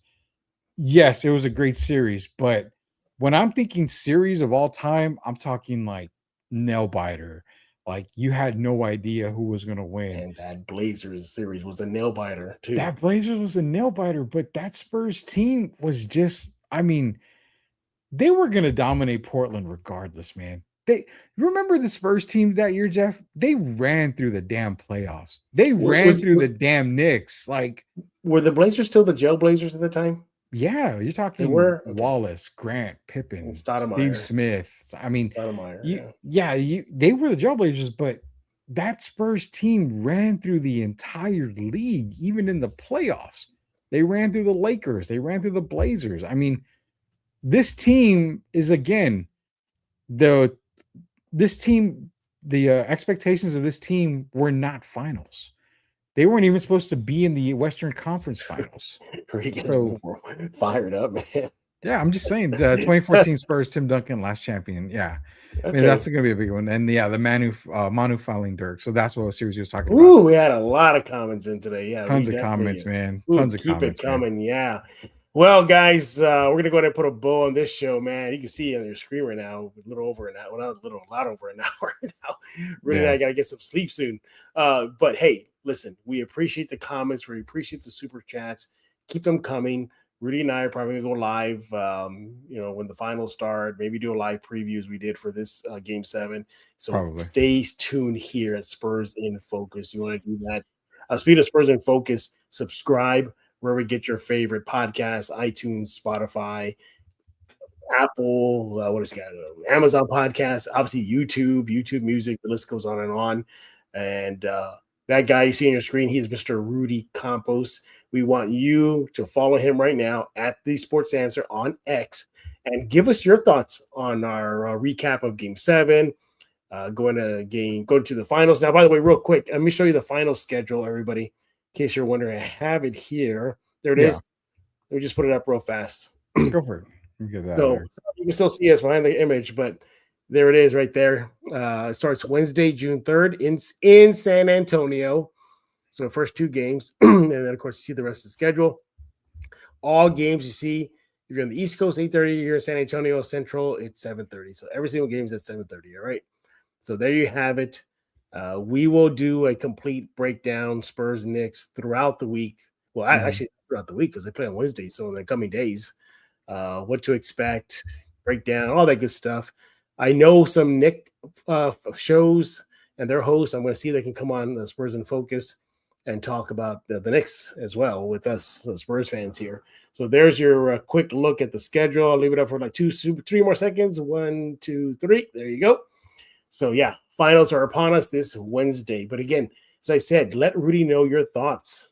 Yes, it was a great series, but when I'm thinking series of all time, I'm talking like nail biter. Like you had no idea who was going to win. And that Blazers series was a nail biter too. That Blazers was a nail biter, but that Spurs team was just, I mean, they were going to dominate Portland regardless, man. You remember the Spurs team that year, Jeff? They ran through the damn playoffs. They ran through the damn Knicks. Like, were the Blazers still the Jail Blazers at the time? Yeah, you're talking Wallace, Grant, Pippen, Steve Smith. I mean, they were the Jailblazers, but that Spurs team ran through the entire league, even in the playoffs. They ran through the Lakers. They ran through the Blazers. I mean, this team is, again, the expectations of this team were not finals. They weren't even supposed to be in the Western Conference Finals. So fired up, man. Yeah, I'm just saying. The 2014 Spurs, Tim Duncan, last champion. Yeah, I mean that's going to be a big one. And the Manu fouling Dirk. So that's what series he was talking about. Ooh, we had a lot of comments in today. Yeah, tons of comments, man. Tons of comments. Keep it coming. Man. Yeah. Well, guys, we're gonna go ahead and put a bow on this show, man. You can see on your screen right now, a little over an hour. Well, not a lot over an hour now. Really, I gotta get some sleep soon. But hey, listen, we appreciate the comments. We appreciate the super chats. Keep them coming. Rudy and I are probably gonna go live. When the finals start, maybe do a live preview as we did for this Game 7. So stay tuned here at Spurs in Focus. You want to do that? Speed of Spurs in Focus. Subscribe where we get your favorite podcasts, iTunes, Spotify, Apple, Amazon Podcasts, obviously YouTube Music, the list goes on and on. And that guy you see on your screen, he's Mr. Rudy Campos. We want you to follow him right now at The Sports Answer on X and give us your thoughts on our recap of Game 7, going to the finals. Now, by the way, real quick, let me show you the final schedule, everybody. In case you're wondering, I have it here. There it is. Let me just put it up real fast. Go for it. So you can still see us behind the image, but there it is right there. It starts Wednesday, June 3rd in San Antonio. So the first 2 games. And then, of course, you see the rest of the schedule. All games you see, if you're on the East Coast, 8:30, you're in San Antonio Central, it's 7:30. So every single game is at 7:30, all right? So there you have it. We will do a complete breakdown, Spurs, Knicks, throughout the week. Well, actually throughout the week because they play on Wednesday. So in the coming days, what to expect, breakdown, all that good stuff. I know some Nick shows and their hosts. I'm going to see if they can come on the Spurs in Focus and talk about the Knicks as well with us, the Spurs fans here. So there's your quick look at the schedule. I'll leave it up for like 3 more seconds. 1, 2, 3. There you go. So yeah, finals are upon us this Wednesday. But again, as I said, let Rudy know your thoughts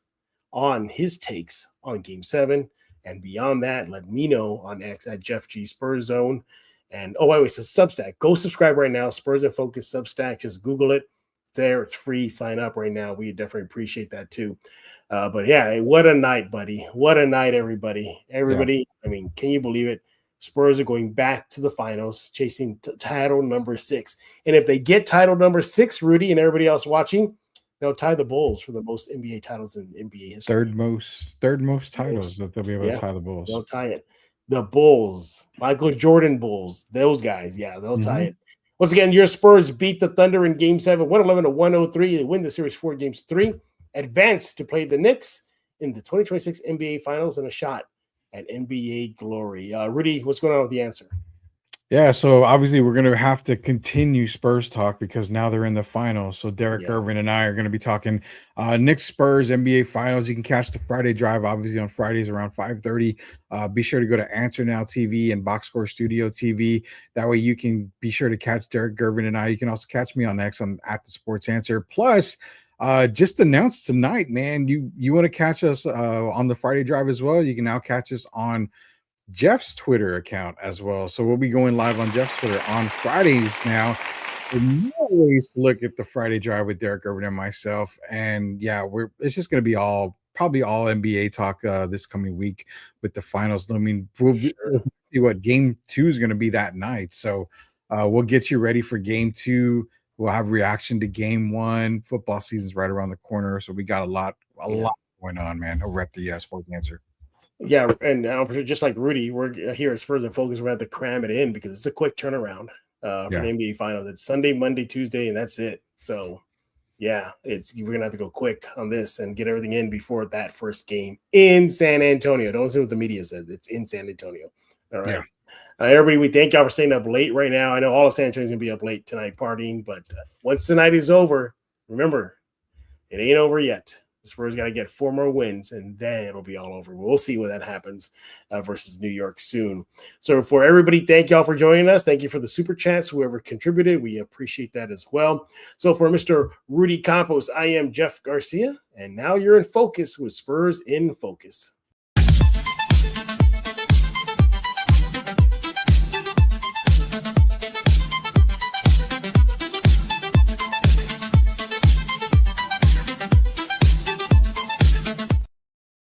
on his takes on Game 7. And beyond that, let me know on X at Jeff G Spurs Zone. And it's a Substack. Go subscribe right now. Spurs in Focus Substack. Just Google it. It's there. It's free. Sign up right now. We definitely appreciate that too. But yeah, what a night, buddy. What a night, everybody. Everybody, I mean, can you believe it? Spurs are going back to the finals, chasing title number 6. And if they get title number 6, Rudy and everybody else watching, They'll tie the Bulls for the most NBA titles in NBA history. Third most titles that they'll be able to tie the Bulls. They'll tie it. The Bulls, Michael Jordan Bulls, those guys, yeah, they'll tie it. Once again, your Spurs beat the Thunder in Game 7, 111-103. They win the series 4-3, advance to play the Knicks in the 2026 NBA Finals, and a shot at NBA glory. Rudy, what's going on with the answer? Yeah, so obviously we're going to have to continue Spurs talk because now they're in the finals. So Derek Irvin and I are going to be talking Knicks Spurs NBA Finals. You can catch the Friday Drive, obviously, on Fridays around 5:30. Be sure to go to Answer Now TV and Box Score Studio TV. That way you can be sure to catch Derek Irvin and I. You can also catch me on X on at the Sports Answer. Plus, just announced tonight, man, you want to catch us on the Friday Drive as well. You can now catch us on Jeff's Twitter account as well. So we'll be going live on Jeff's Twitter on Fridays now. And more ways to look at the Friday Drive with Derek Irvin and myself. And yeah, it's just going to be probably all NBA talk this coming week with the finals. I mean, we'll see what Game 2 is going to be that night. So we'll get you ready for Game 2. We'll have reaction to Game 1. Football season's right around the corner, so we got a lot going on, man. Over at the Sports Answer. Yeah, and just like Rudy, we're here at Spurs and Focus. We're going to have to cram it in because it's a quick turnaround for the NBA Finals. It's Sunday, Monday, Tuesday, and that's it. So, yeah, we're going to have to go quick on this and get everything in before that first game in San Antonio. Don't see what the media says. It's in San Antonio. All right. Yeah. Everybody, we thank y'all for staying up late right now. I know all of San Antonio's going to be up late tonight partying, but once the night is over, remember, it ain't over yet. The Spurs got to get 4 more wins, and then it'll be all over. We'll see when that happens versus New York soon. So for everybody, thank y'all for joining us. Thank you for the super chats, whoever contributed. We appreciate that as well. So for Mr. Rudy Campos, I am Jeff Garcia, and now you're in focus with Spurs in Focus.